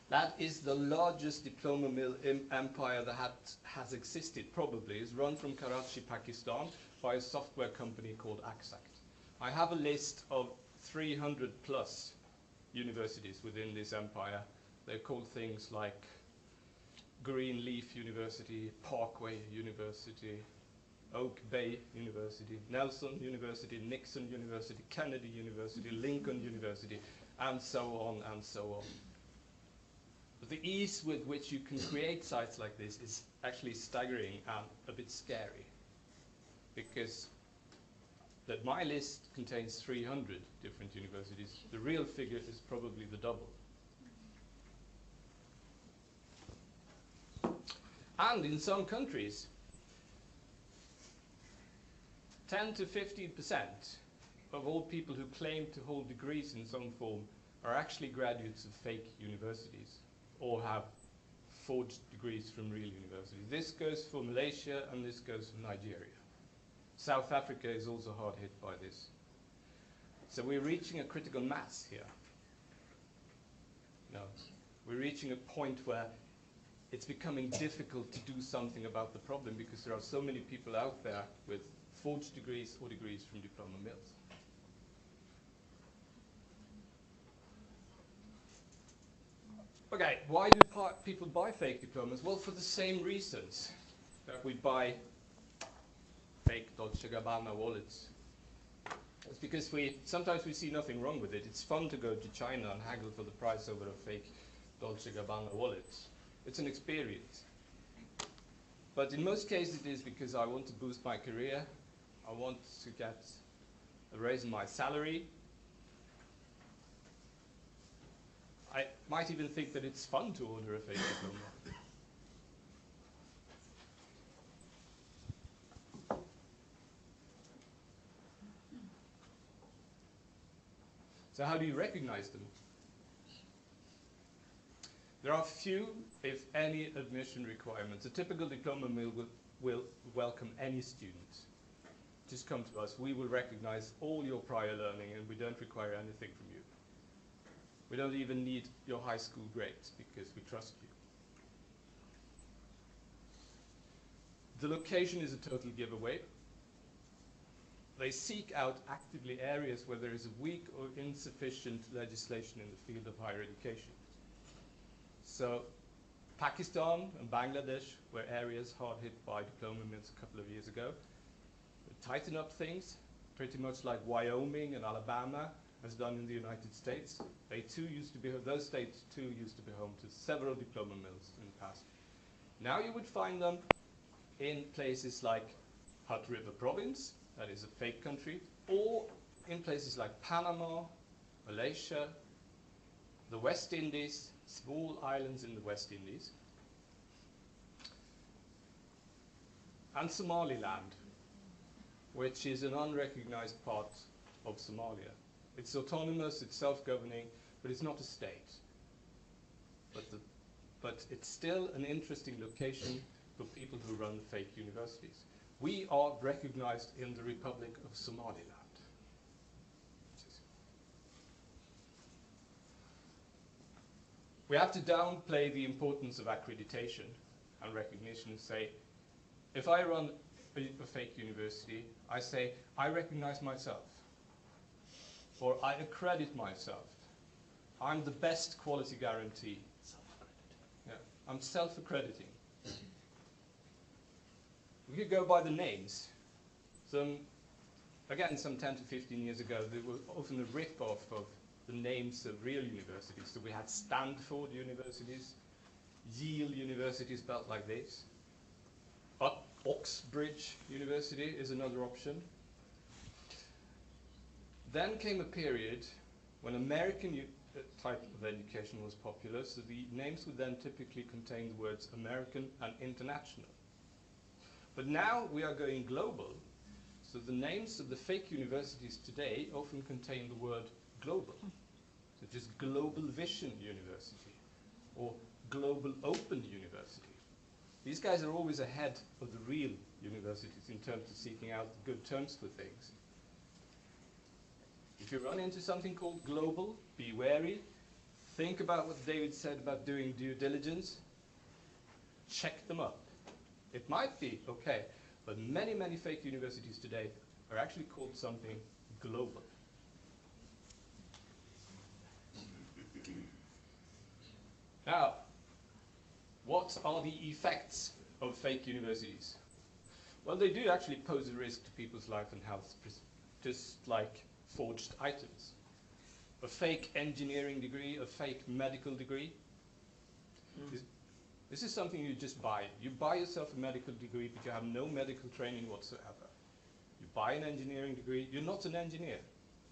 Speaker 2: That is the largest diploma mill empire that has existed, probably. It's run from Karachi, Pakistan, by a software company called Exact. I have a list of 300 plus universities within this empire. They're called things like Greenleaf University, Parkway University, Oak Bay University, Nelson University, Nixon University, Kennedy University, Lincoln University, and so on and so on. But the ease with which you can create sites like this is actually staggering and a bit scary, because that my list contains 300 different universities. The real figure is probably the double. And in some countries, 10 to 15% of all people who claim to hold degrees in some form are actually graduates of fake universities or have forged degrees from real universities. This goes for Malaysia and this goes for Nigeria. South Africa is also hard hit by this. So we're reaching a critical mass here. No, we're reaching a point where it's becoming difficult to do something about the problem because there are so many people out there with forged degrees or degrees from diploma mills. Okay, why do people buy fake diplomas? Well, for the same reasons that we buy fake Dolce & Gabbana wallets. It's because sometimes we see nothing wrong with it. It's fun to go to China and haggle for the price over a fake Dolce & Gabbana wallet. It's an experience. But in most cases it is because I want to boost my career. I want to get a raise in my salary. I might even think that it's fun to order a fake diploma. So how do you recognize them? There are few, if any, admission requirements. A typical diploma mill will welcome any student. Just come to us. We will recognize all your prior learning and we don't require anything from you. We don't even need your high school grades because we trust you. The location is a total giveaway. They seek out actively areas where there is a weak or insufficient legislation in the field of higher education. So Pakistan and Bangladesh were areas hard hit by diploma mills a couple of years ago. They tighten up things, pretty much like Wyoming and Alabama has done in the United States. Those states too used to be home to several diploma mills in the past. Now you would find them in places like Hutt River Province, that is a fake country, or in places like Panama, Malaysia, the West Indies, small islands in the West Indies, and Somaliland, which is an unrecognized part of Somalia. It's autonomous, it's self-governing, but it's not a state. But it's still an interesting location for people who run fake universities. We are recognized in the Republic of Somaliland. We have to downplay the importance of accreditation and recognition and say, if I run a fake university, I say, I recognize myself, or I accredit myself. I'm the best quality guarantee. Yeah, I'm self-accrediting. We could go by the names. Some 10 to 15 years ago, there was often a rip-off of the names of real universities. So we had Stanford universities, Yale University spelled like this. Oxbridge University is another option. Then came a period when American type of education was popular, so the names would then typically contain the words American and international. But now we are going global, so the names of the fake universities today often contain the word global, such as Global Vision University or Global Open University. These guys are always ahead of the real universities in terms of seeking out good terms for things. If you run into something called global, be wary. Think about what David said about doing due diligence. Check them up. It might be okay, but many, many fake universities today are actually called something global. Now, what are the effects of fake universities? Well, they do actually pose a risk to people's life and health, just like forged items. A fake engineering degree, a fake medical degree. This is something you just buy. You buy yourself a medical degree, but you have no medical training whatsoever. You buy an engineering degree, you're not an engineer.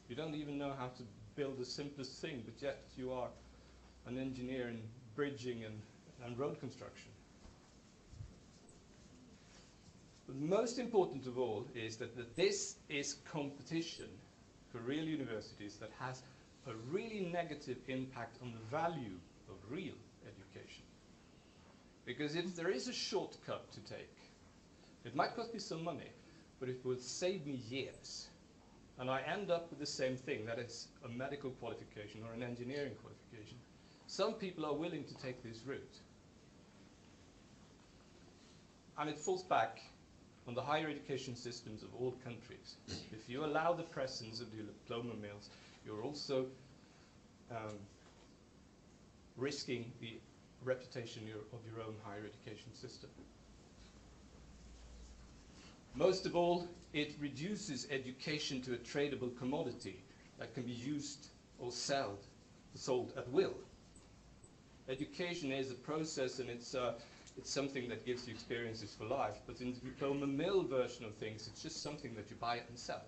Speaker 2: You don't even know how to build the simplest thing, but yet you are an engineer in bridging and road construction. But most important of all is that this is competition for real universities that has a really negative impact on the value of real education. Because if there is a shortcut to take, it might cost me some money, but it will save me years. And I end up with the same thing, that is a medical qualification or an engineering qualification. Some people are willing to take this route. And it falls back on the higher education systems of all countries. If you allow the presence of the diploma mills, you're also risking the reputation of your own higher education system. Most of all, it reduces education to a tradable commodity that can be used or sold at will. Education is a process, and it's something that gives you experiences for life. But in the diploma mill version of things, it's just something that you buy and sell.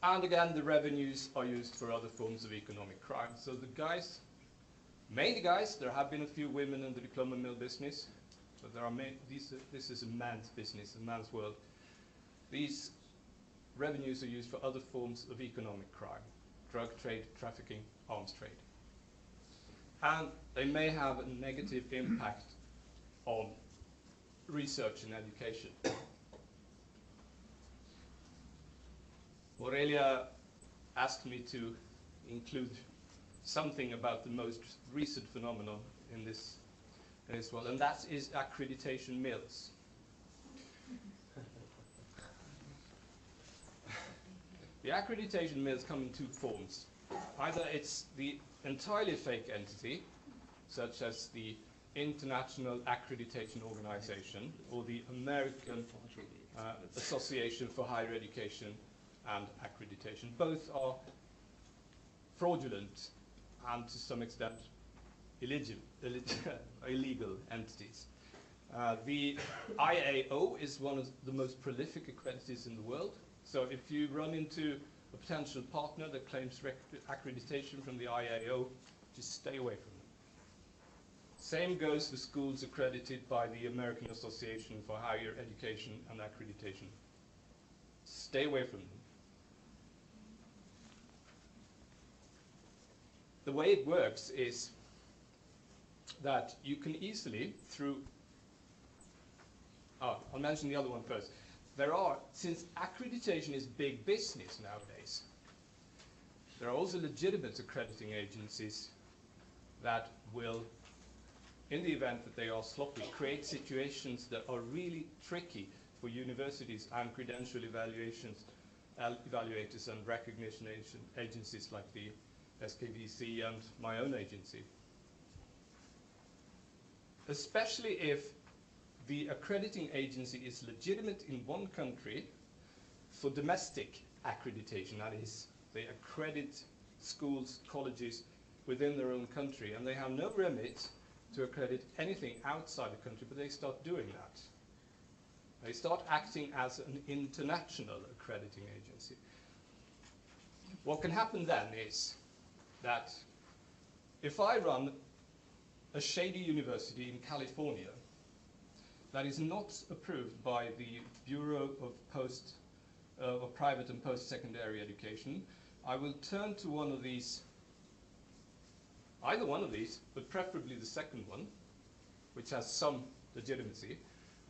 Speaker 2: And again, the revenues are used for other forms of economic crime. So the guys, mainly guys, there have been a few women in the diploma mill business, but there are this is a man's business, a man's world. These revenues are used for other forms of economic crime: drug trade, trafficking, arms trade. And they may have a negative impact on research and education. Aurelia asked me to include something about the most recent phenomenon in this world, and that is accreditation mills. The accreditation mills come in two forms. Either it's the entirely fake entity, such as the International Accreditation Organization or the American Association for Higher Education and Accreditation. Both are fraudulent and to some extent illegal entities. The IAO is one of the most prolific accreditors in the world. So if you run into a potential partner that claims accreditation from the IAO, just stay away from them. Same goes for schools accredited by the American Association for Higher Education and Accreditation. Stay away from them. The way it works is that you can easily, through I'll mention the other one first. Since accreditation is big business nowadays, there are also legitimate accrediting agencies that will, in the event that they are sloppy, create situations that are really tricky for universities and credential evaluators and recognition agencies like the SKVC and my own agency. Especially if the accrediting agency is legitimate in one country for domestic accreditation, that is, they accredit schools, colleges within their own country, and they have no remit to accredit anything outside the country, but they start doing that. They start acting as an international accrediting agency. What can happen then is that if I run a shady university in California that is not approved by the Bureau of Private and Post-Secondary Education, I will turn to one of these, either one of these, but preferably the second one, which has some legitimacy.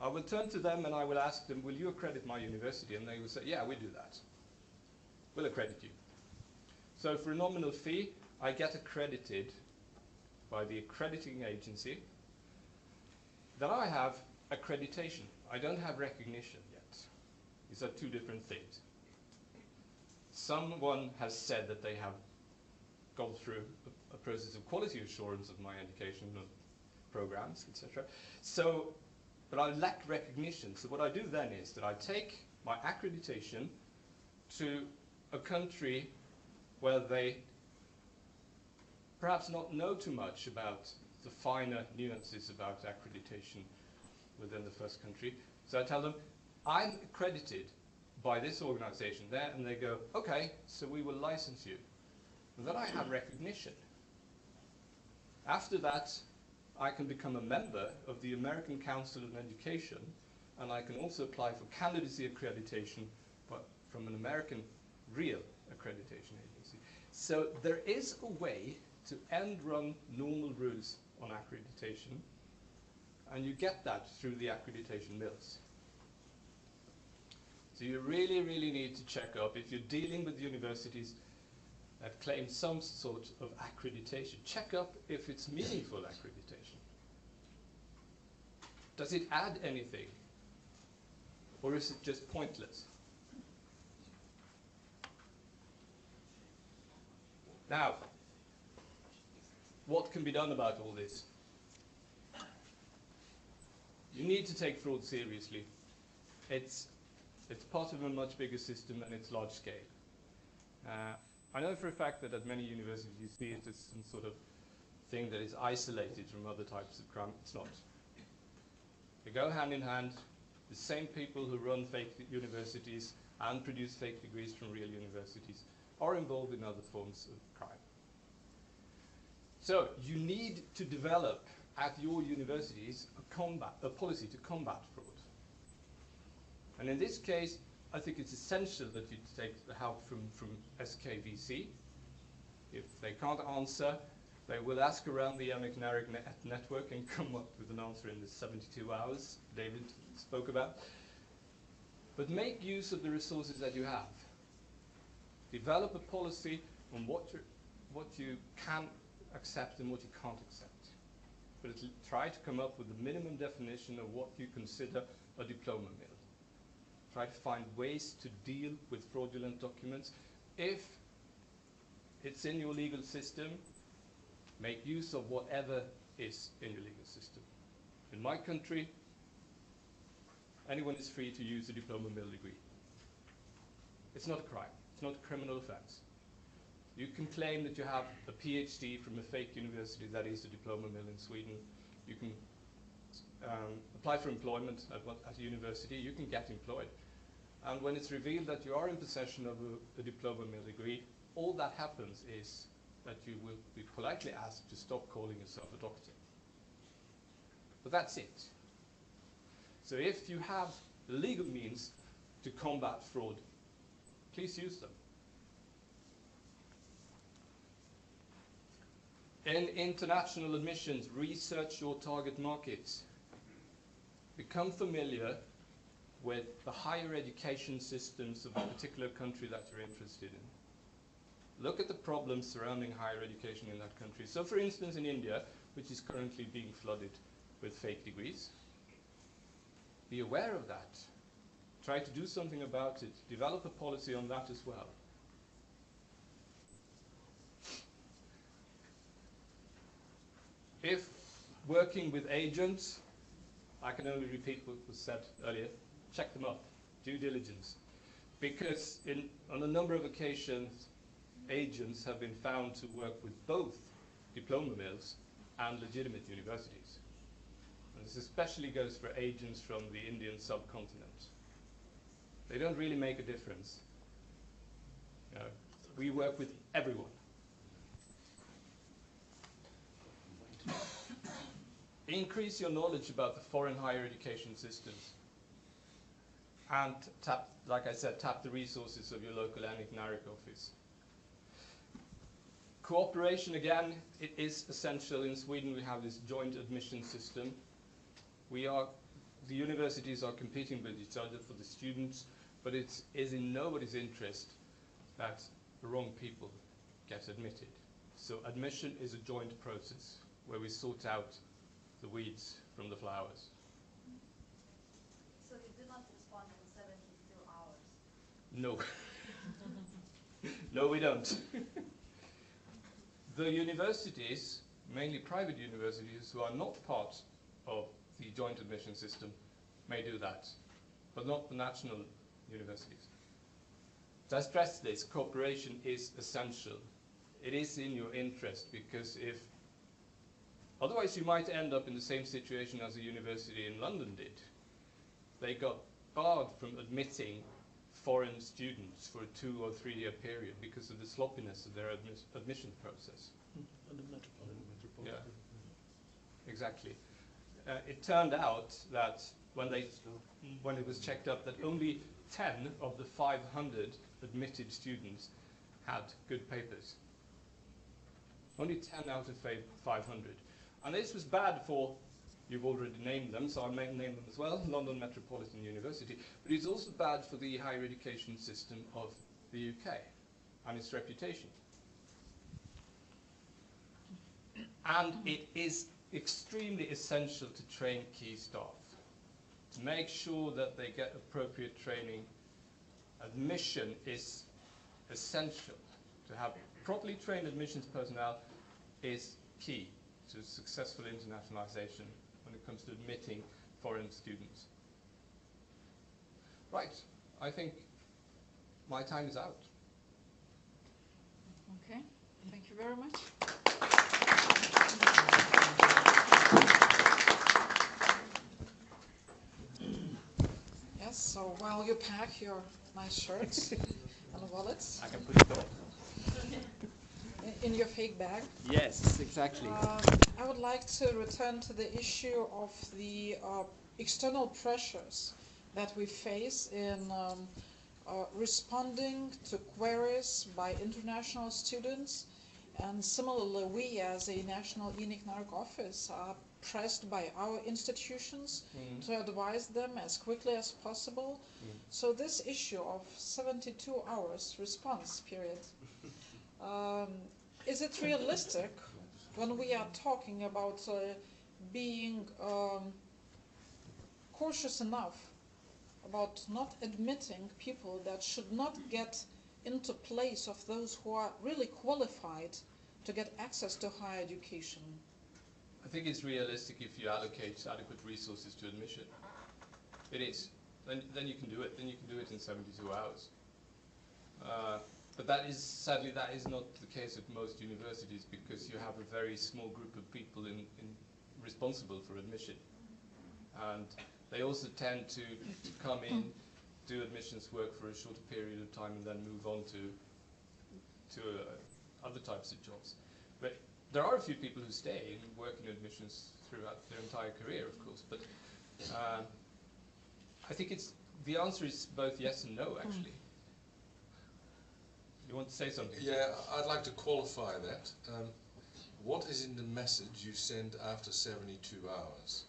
Speaker 2: I will turn to them and I will ask them, will you accredit my university? And they will say, yeah, we do that. We'll accredit you. So for a nominal fee, I get accredited by the accrediting agency. Then I have accreditation. I don't have recognition yet. These are two different things. Someone has said that they have gone through a process of quality assurance of my education programs, etc. So, but I lack recognition. So what I do then is that I take my accreditation to a country where they perhaps not know too much about the finer nuances about accreditation within the first country. So I tell them, I'm accredited by this organization there, and they go, okay, so we will license you. And then I have recognition. After that, I can become a member of the American Council on Education, and I can also apply for candidacy accreditation from an American real accreditation agency. So there is a way to end run normal rules on accreditation, and you get that through the accreditation mills. So you really, really need to check up if you're dealing with universities that claim some sort of accreditation. Check up if it's meaningful accreditation. Does it add anything? Or is it just pointless? Now, what can be done about all this? You need to take fraud seriously. It's part of a much bigger system and it's large scale. I know for a fact that at many universities you see it as some sort of thing that is isolated from other types of crime. It's not. They go hand in hand. The same people who run fake universities and produce fake degrees from real universities are involved in other forms of crime. So you need to develop at your universities a policy to combat fraud. And in this case, I think it's essential that you take the help from SKVC. If they can't answer, they will ask around the American network and come up with an answer in the 72 hours David spoke about. But make use of the resources that you have. Develop a policy on what you can accept and what you can't accept. But try to come up with a minimum definition of what you consider a diploma mill. Try to find ways to deal with fraudulent documents. If it's in your legal system, make use of whatever is in your legal system. In my country, anyone is free to use a diploma mill degree. It's not a crime. It's not a criminal offense. You can claim that you have a PhD from a fake university that is a diploma mill in Sweden. You can apply for employment at a university. You can get employed. And when it's revealed that you are in possession of a diploma mill degree, all that happens is that you will be politely asked to stop calling yourself a doctor. But that's it. So if you have the legal means to combat fraud, please use them. In international admissions, research your target markets. Become familiar with the higher education systems of a particular country that you're interested in. Look at the problems surrounding higher education in that country. So for instance, in India, which is currently being flooded with fake degrees, be aware of that. Try to do something about it. Develop a policy on that as well. If working with agents, I can only repeat what was said earlier, check them up, due diligence. Because on a number of occasions, agents have been found to work with both diploma mills and legitimate universities. And this especially goes for agents from the Indian subcontinent. They don't really make a difference. You know, we work with everyone. Increase your knowledge about the foreign higher education systems. And tap, like I said, tap the resources of your local NIC office. Cooperation, again, it is essential. In Sweden, we have this joint admission system. The universities are competing with each other for the students, but it is in nobody's interest that the wrong people get admitted. So admission is a joint process where we sort out the weeds from the flowers.
Speaker 5: So you do not respond in 72 hours?
Speaker 2: No. No, we don't. The universities, mainly private universities, who are not part of the joint admission system, may do that, but not the national universities. So I stress this, cooperation is essential. It is in your interest, because otherwise you might end up in the same situation as a university in London did. They got barred from admitting foreign students for a 2 or 3 year period because of the sloppiness of their admission process. Yeah, exactly. It turned out that when it was checked up, that only 10 of the 500 admitted students had good papers. Only 10 out of 500. And this was bad for, you've already named them, so I may name them as well, London Metropolitan University, but it's also bad for the higher education system of the UK and its reputation. And it is extremely essential to train key staff, to make sure that they get appropriate training. Admission is essential. To have properly trained admissions personnel is key to successful internationalization when it comes to admitting foreign students. Right, I think my time is out.
Speaker 1: Okay, thank you very much. Yes, so while you pack your nice shirts and wallets
Speaker 2: I can put it on.
Speaker 1: in your fake bag,
Speaker 2: Yes, exactly.
Speaker 1: I would like to return to the issue of the external pressures that we face in responding to queries by international students. And similarly, we as a national NIC office are pressed by our institutions to advise them as quickly as possible. So this issue of 72 hours response period, is it realistic when we are talking about being cautious enough about not admitting people that should not get into place of those who are really qualified to get access to higher education?
Speaker 2: I think it's realistic if you allocate adequate resources to admission. It is. Then you can do it. Then you can do it in 72 hours. But that is, sadly, that is not the case at most universities, because you have a very small group of people responsible for admission. And they also tend to come in, do admissions work for a shorter period of time, and then move on to other types of jobs. But there are a few people who stay and work in admissions throughout their entire career, of course. But I think the answer is both yes and no, actually. You want to say something?
Speaker 3: Yeah, I'd like to qualify that. What is in the message you send after 72 hours?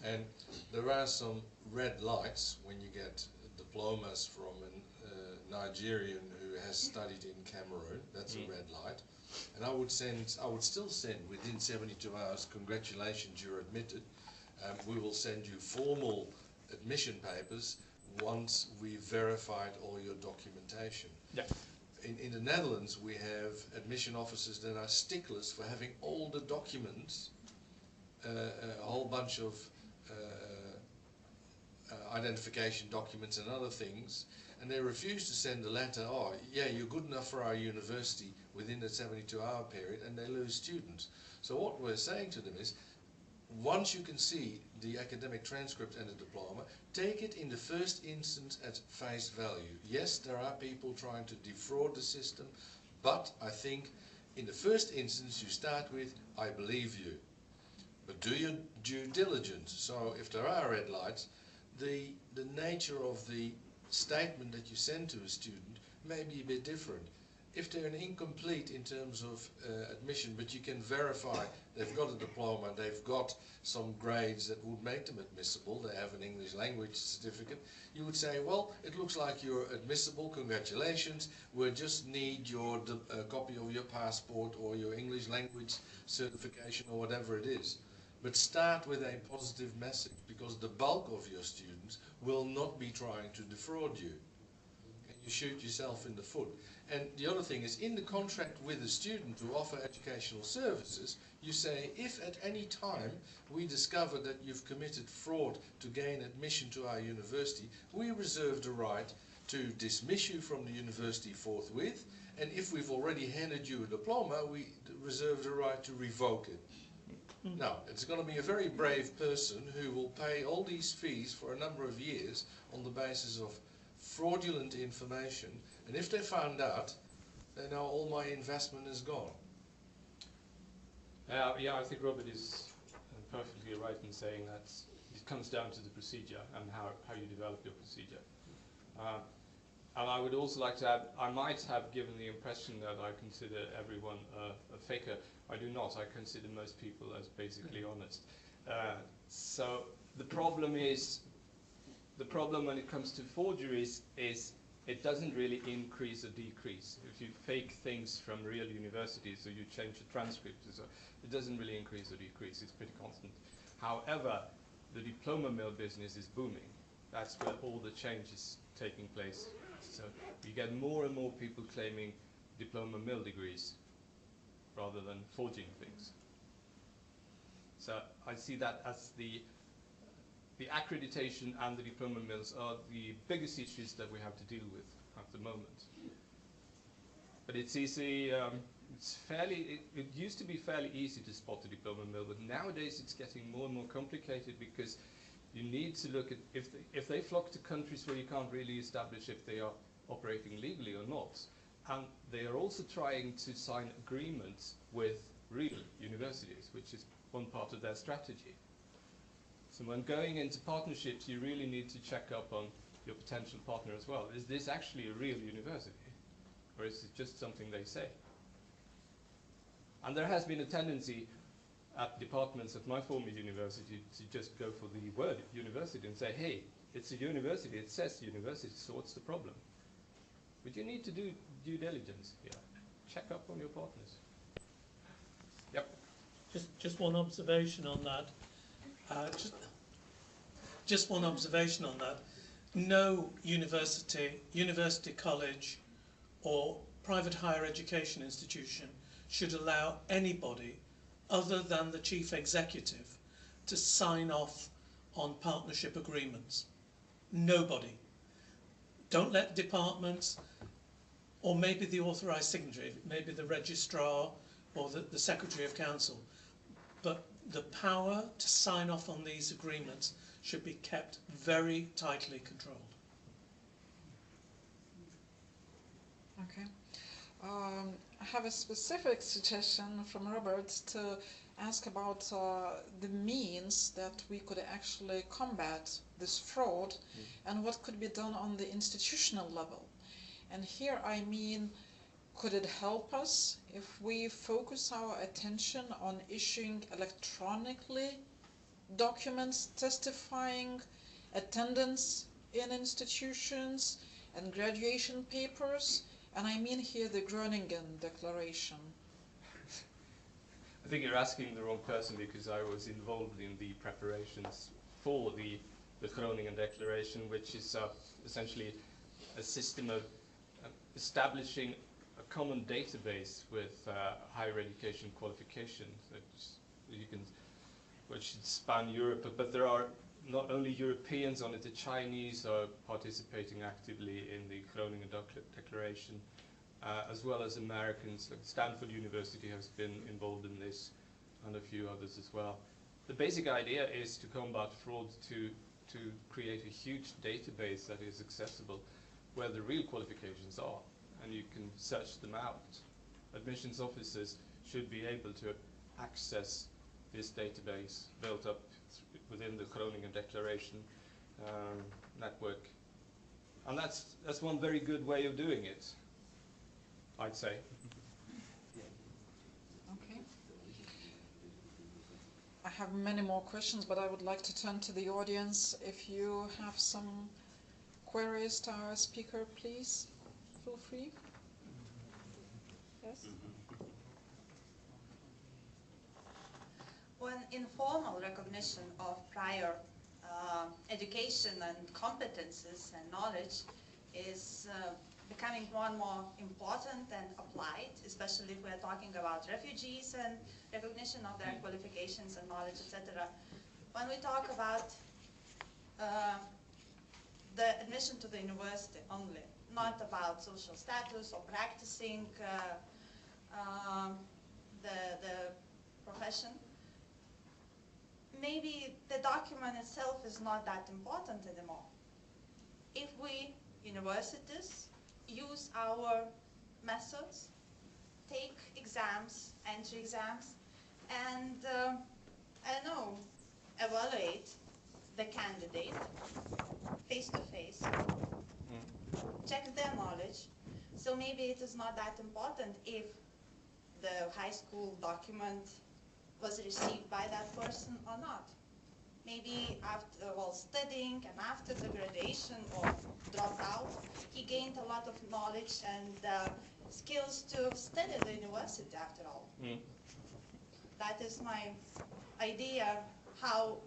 Speaker 3: And there are some red lights when you get diplomas from a Nigerian who has studied in Cameroon. That's a red light. And I would still send within 72 hours, congratulations, you're admitted. We will send you formal admission papers once we've verified all your documentation.
Speaker 2: Yeah.
Speaker 3: In the Netherlands, we have admission officers that are sticklers for having all the documents, a whole bunch of identification documents and other things, and they refuse to send a letter, oh, yeah, you're good enough for our university within the 72-hour period, and they lose students. So what we're saying to them is, once you can see the academic transcript and the diploma, take it in the first instance at face value. Yes, there are people trying to defraud the system, but I think in the first instance you start with, I believe you. But do your due diligence. So if there are red lights, the nature of the statement that you send to a student may be a bit different. If they're incomplete in terms of admission, but you can verify they've got a diploma, they've got some grades that would make them admissible, they have an English language certificate, you would say, well, it looks like you're admissible, congratulations, we just need your copy of your passport or your English language certification or whatever it is. But start with a positive message, because the bulk of your students will not be trying to defraud you. And you shoot yourself in the foot. And the other thing is, in the contract with the student to offer educational services, you say, if at any time we discover that you've committed fraud to gain admission to our university, we reserve the right to dismiss you from the university forthwith, and if we've already handed you a diploma, we reserve the right to revoke it. Now, it's going to be a very brave person who will pay all these fees for a number of years on the basis of fraudulent information, and if they found out, then now all my investment is gone.
Speaker 2: Yeah, I think Robert is perfectly right in saying that it comes down to the procedure and how you develop your procedure. And I would also like to add, I might have given the impression that I consider everyone a faker. I do not. I consider most people as basically honest. So the problem when it comes to forgeries is it doesn't really increase or decrease. If you fake things from real universities or you change the transcripts, it doesn't really increase or decrease. It's pretty constant. However, the diploma mill business is booming. That's where all the change is taking place. So you get more and more people claiming diploma mill degrees rather than forging things. So I see that as the accreditation and the diploma mills are the biggest issues that we have to deal with at the moment. But it's easy, it used to be fairly easy to spot a diploma mill, but nowadays it's getting more and more complicated, because you need to look at if they flock to countries where you can't really establish if they are operating legally or not. And they are also trying to sign agreements with real universities, which is one part of their strategy. So when going into partnerships, you really need to check up on your potential partner as well. Is this actually a real university, or is it just something they say? And there has been a tendency at departments at my former university to just go for the word university and say, hey, it's a university, it says university, so what's the problem? But you need to do due diligence here. Check up on your partners. Yep.
Speaker 4: Just one observation on that. Just one observation on that. No university college or private higher education institution should allow anybody other than the chief executive to sign off on partnership agreements. Nobody. Don't let departments, or maybe the authorised signatory, maybe the registrar or the secretary of council, but the power to sign off on these agreements should be kept very tightly controlled.
Speaker 1: Okay. I have a specific suggestion from Robert to ask about the means that we could actually combat this fraud and what could be done on the institutional level. And here I mean, could it help us if we focus our attention on issuing electronically documents testifying attendance in institutions and graduation papers? And I mean here the Groningen Declaration.
Speaker 2: I think you're asking the wrong person, because I was involved in the preparations for the Groningen Declaration, which is essentially a system of establishing a common database with higher education qualifications which should span Europe. But there are not only Europeans on it, the Chinese are participating actively in the Groningen Declaration, as well as Americans. Like Stanford University has been involved in this, and a few others as well. The basic idea is to combat fraud, to create a huge database that is accessible, where the real qualifications are, and you can search them out. Admissions officers should be able to access this database built up within the Groningen Declaration network. And that's one very good way of doing it, I'd say.
Speaker 1: Okay. I have many more questions, but I would like to turn to the audience. If you have some queries to our speaker, please feel free. Yes?
Speaker 5: When informal recognition of prior education and competences and knowledge is becoming more and more important and applied, especially if we're talking about refugees and recognition of their qualifications and knowledge, etc. When we talk about the admission to the university only, not about social status or practicing the profession, maybe the document itself is not that important anymore. If we, universities, use our methods, take exams, entry exams, and, I don't know, evaluate the candidate face-to-face, check their knowledge, so maybe it is not that important if the high school document was received by that person or not. Maybe after, while studying and after the graduation or dropped out, he gained a lot of knowledge and skills to study at the university after all. That is my idea how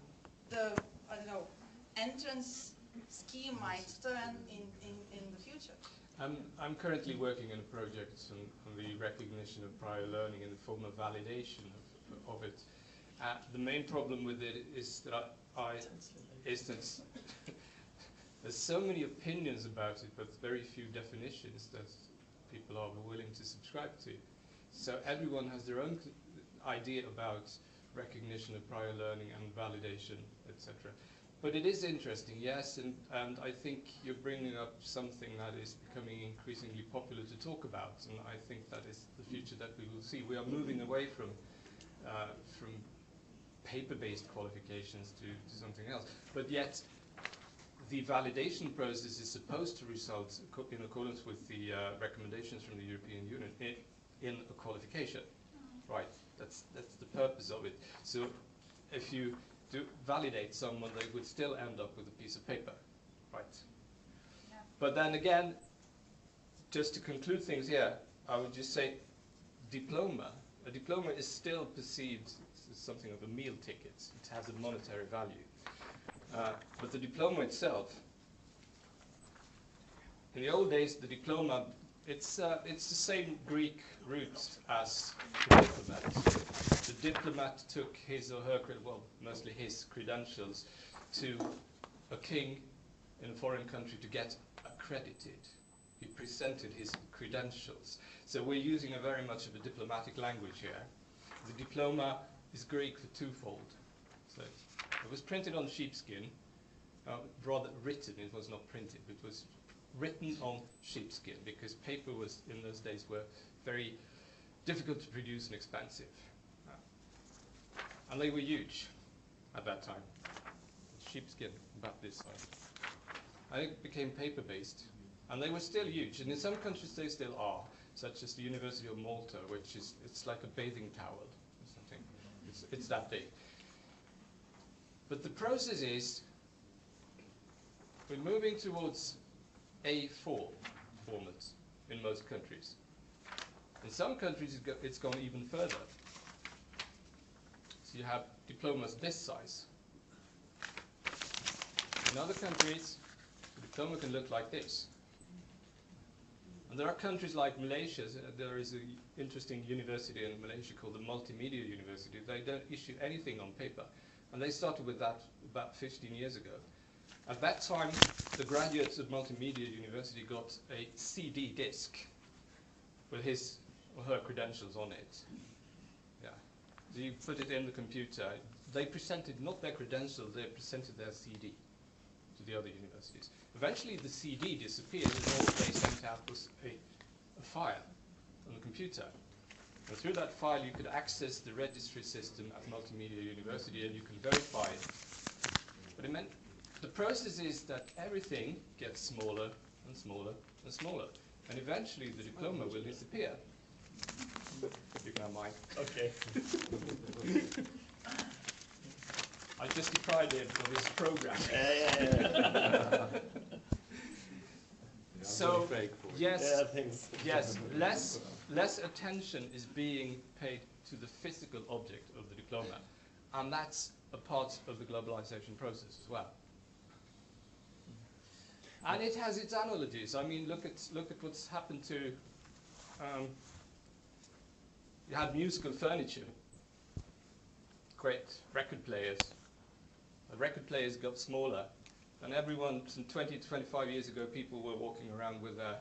Speaker 5: the, I don't know, entrance scheme might turn in the future.
Speaker 2: I'm currently working on a project on the recognition of prior learning in the form of validation of it. The main problem with it is that there's so many opinions about it, but very few definitions that people are willing to subscribe to. So everyone has their own idea about recognition of prior learning and validation, etc. But it is interesting, yes, and I think you're bringing up something that is becoming increasingly popular to talk about, and I think that is the future that we will see. We are moving away from paper-based qualifications to something else, but yet the validation process is supposed to result in accordance with the recommendations from the European Union in a qualification, right? That's the purpose of it. So if you do validate someone, they would still end up with a piece of paper, right?
Speaker 5: Yeah.
Speaker 2: But then again, just to conclude things here, I would just say diploma. A diploma is still perceived as something of a meal ticket. It has a monetary value. But the diploma itself, in the old days, the diploma, it's the same Greek root as the diplomat. The diplomat took his or her, well, mostly his credentials to a king in a foreign country to get accredited. He presented his credentials. So we're using a very much of a diplomatic language here. The diploma is Greek for twofold. So it was printed on sheepskin, rather written, it was not printed, it was written on sheepskin because paper was, in those days, were very difficult to produce and expensive. And they were huge at that time. Sheepskin, about this size. And it became paper-based, and they were still huge, and in some countries they still are, such as the University of Malta, which is, it's like a bathing towel or something. It's that big. But the process is, we're moving towards A4 formats in most countries. In some countries it's gone even further. So you have diplomas this size. In other countries, the diploma can look like this. And there are countries like Malaysia. There is an interesting university in Malaysia called the Multimedia University. They don't issue anything on paper. And they started with that about 15 years ago. At that time, the graduates of Multimedia University got a CD disc with his or her credentials on it. Yeah. So you put it in the computer. They presented not their credentials, they presented their CD to the other universities. Eventually the CD disappeared and all they sent out was a file on the computer. And through that file you could access the registry system at Multimedia University and you could verify it. But it meant the process is that everything gets smaller and smaller and smaller. And eventually the diploma will disappear. You can have mine. Okay. I just deprived him of his program. So, yes, yes, less attention is being paid to the physical object of the diploma. And that's a part of the globalization process as well. And it has its analogies. I mean, look at what's happened to. You had musical furniture, great record players. The record players got smaller, and everyone, some 20 to 25 years ago, people were walking around with their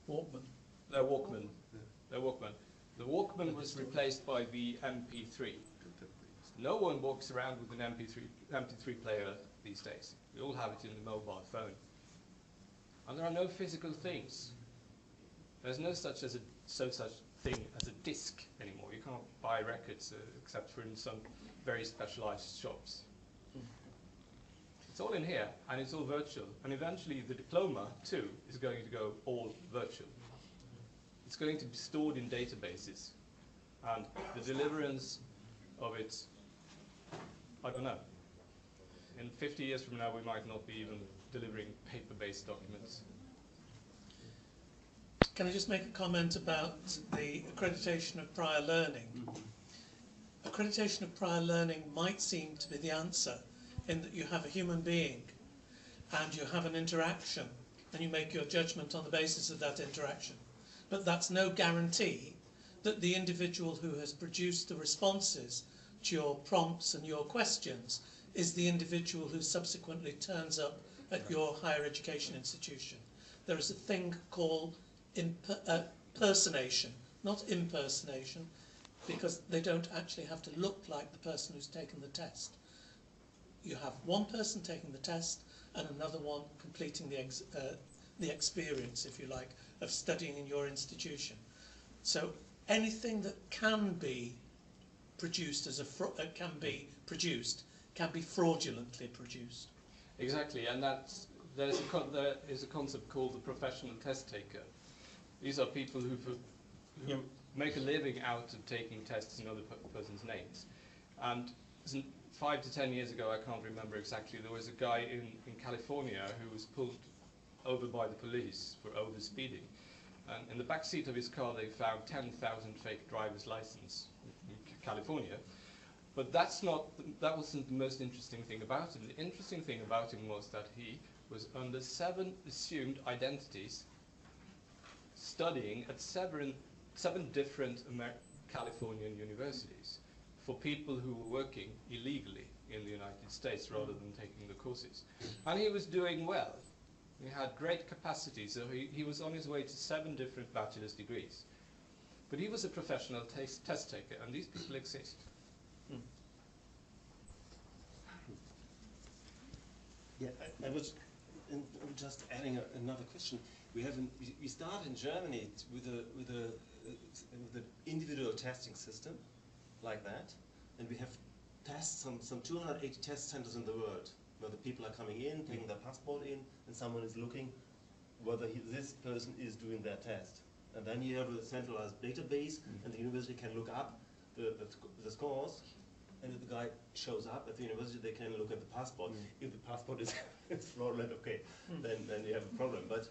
Speaker 4: Walkman.
Speaker 2: Their Walkman. Their Walkman. The Walkman was replaced by the MP3. No one walks around with an MP3 player these days. We all have it in the mobile phone. And there are no physical things. There's no such thing as a disc anymore. You can't buy records except for in some very specialized shops. It's all in here, and it's all virtual. And eventually the diploma, too, is going to go all virtual. It's going to be stored in databases. And the deliverance of it, I don't know. In 50 years from now, we might not be even delivering paper-based documents.
Speaker 4: Can I just make a comment about the accreditation of prior learning? Accreditation of prior learning might seem to be the answer in that you have a human being and you have an interaction and you make your judgment on the basis of that interaction. But that's no guarantee that the individual who has produced the responses to your prompts and your questions is the individual who subsequently turns up at your higher education institution. There is a thing called personation, not impersonation, because they don't actually have to look like the person who's taken the test. You have one person taking the test and another one completing the experience, if you like, of studying in your institution. So anything that can be produced as can be fraudulently produced.
Speaker 2: Exactly, and there is a concept called the professional test taker. These are people who make a living out of taking tests in other person's names. And 5 to 10 years ago, I can't remember exactly, there was a guy in California who was pulled over by the police for over-speeding. And in the back seat of his car, they found 10,000 fake driver's licenses in California. But that wasn't the most interesting thing about him. The interesting thing about him was that he was under 7 assumed identities, studying at 7 7 different Californian universities for people who were working illegally in the United States rather than taking the courses. And he was doing well. He had great capacity, so he was on his way to 7 different bachelor's degrees. But he was a professional test taker, and these people exist.
Speaker 6: Yeah, I was just adding another question. We start in Germany with the individual testing system, like that, and we have tests, some 280 test centers in the world, where the people are coming in, taking their passport in, and someone is looking whether this person is doing their test. And then you have a centralized database, and the university can look up the scores, and if the guy shows up at the university, they can look at the passport. If the passport is fraudulent, okay, then you have a problem. But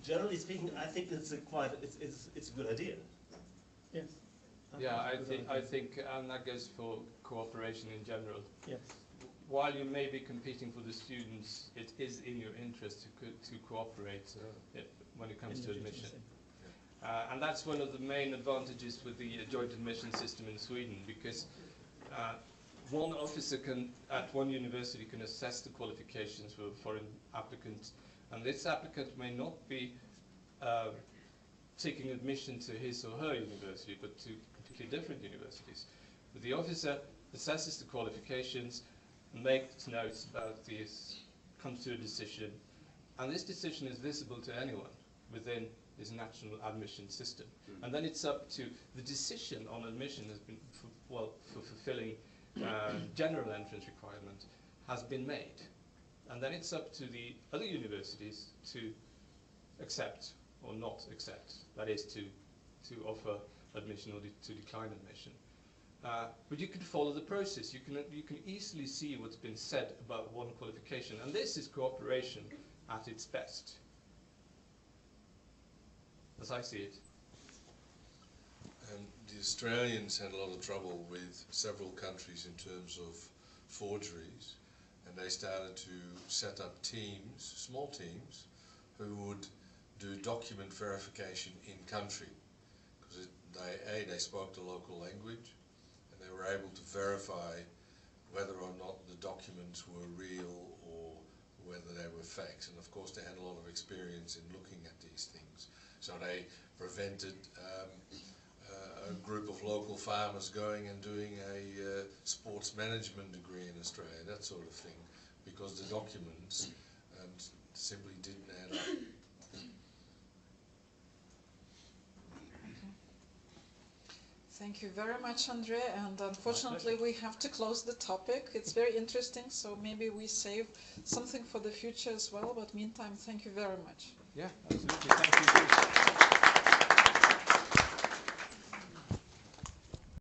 Speaker 6: generally speaking, I think it's a good idea.
Speaker 4: Yes.
Speaker 2: Yeah, I think, and that goes for cooperation in general.
Speaker 4: Yes.
Speaker 2: While you may be competing for the students, it is in your interest to cooperate when it comes to admission. And that's one of the main advantages with the joint admission system in Sweden, because one officer at one university can assess the qualifications for a foreign applicant, and this applicant may not be seeking admission to his or her university, but to completely different universities. But the officer assesses the qualifications, makes notes about this, comes to a decision, and this decision is visible to anyone within his national admission system. And then it's up to the decision on admission has been, for fulfilling general entrance requirement, has been made. And then it's up to the other universities to accept or not accept, that is to offer admission or to decline admission. But you can follow the process. You can easily see what's been said about one qualification, and this is cooperation at its best, as I see it.
Speaker 3: The Australians had a lot of trouble with several countries in terms of forgeries, and they started to set up teams, small teams, who would do document verification in country, because they spoke the local language, and they were able to verify whether or not the documents were real or whether they were fakes. And of course they had a lot of experience in looking at these things. So they prevented a group of local farmers going and doing a sports management degree in Australia, that sort of thing, because the documents simply didn't add up.
Speaker 1: Thank you very much, Andre, and unfortunately we have to close the topic. It's very interesting, so maybe we save something for the future as well, but meantime, thank you very much.
Speaker 2: Yeah, absolutely. Thank you.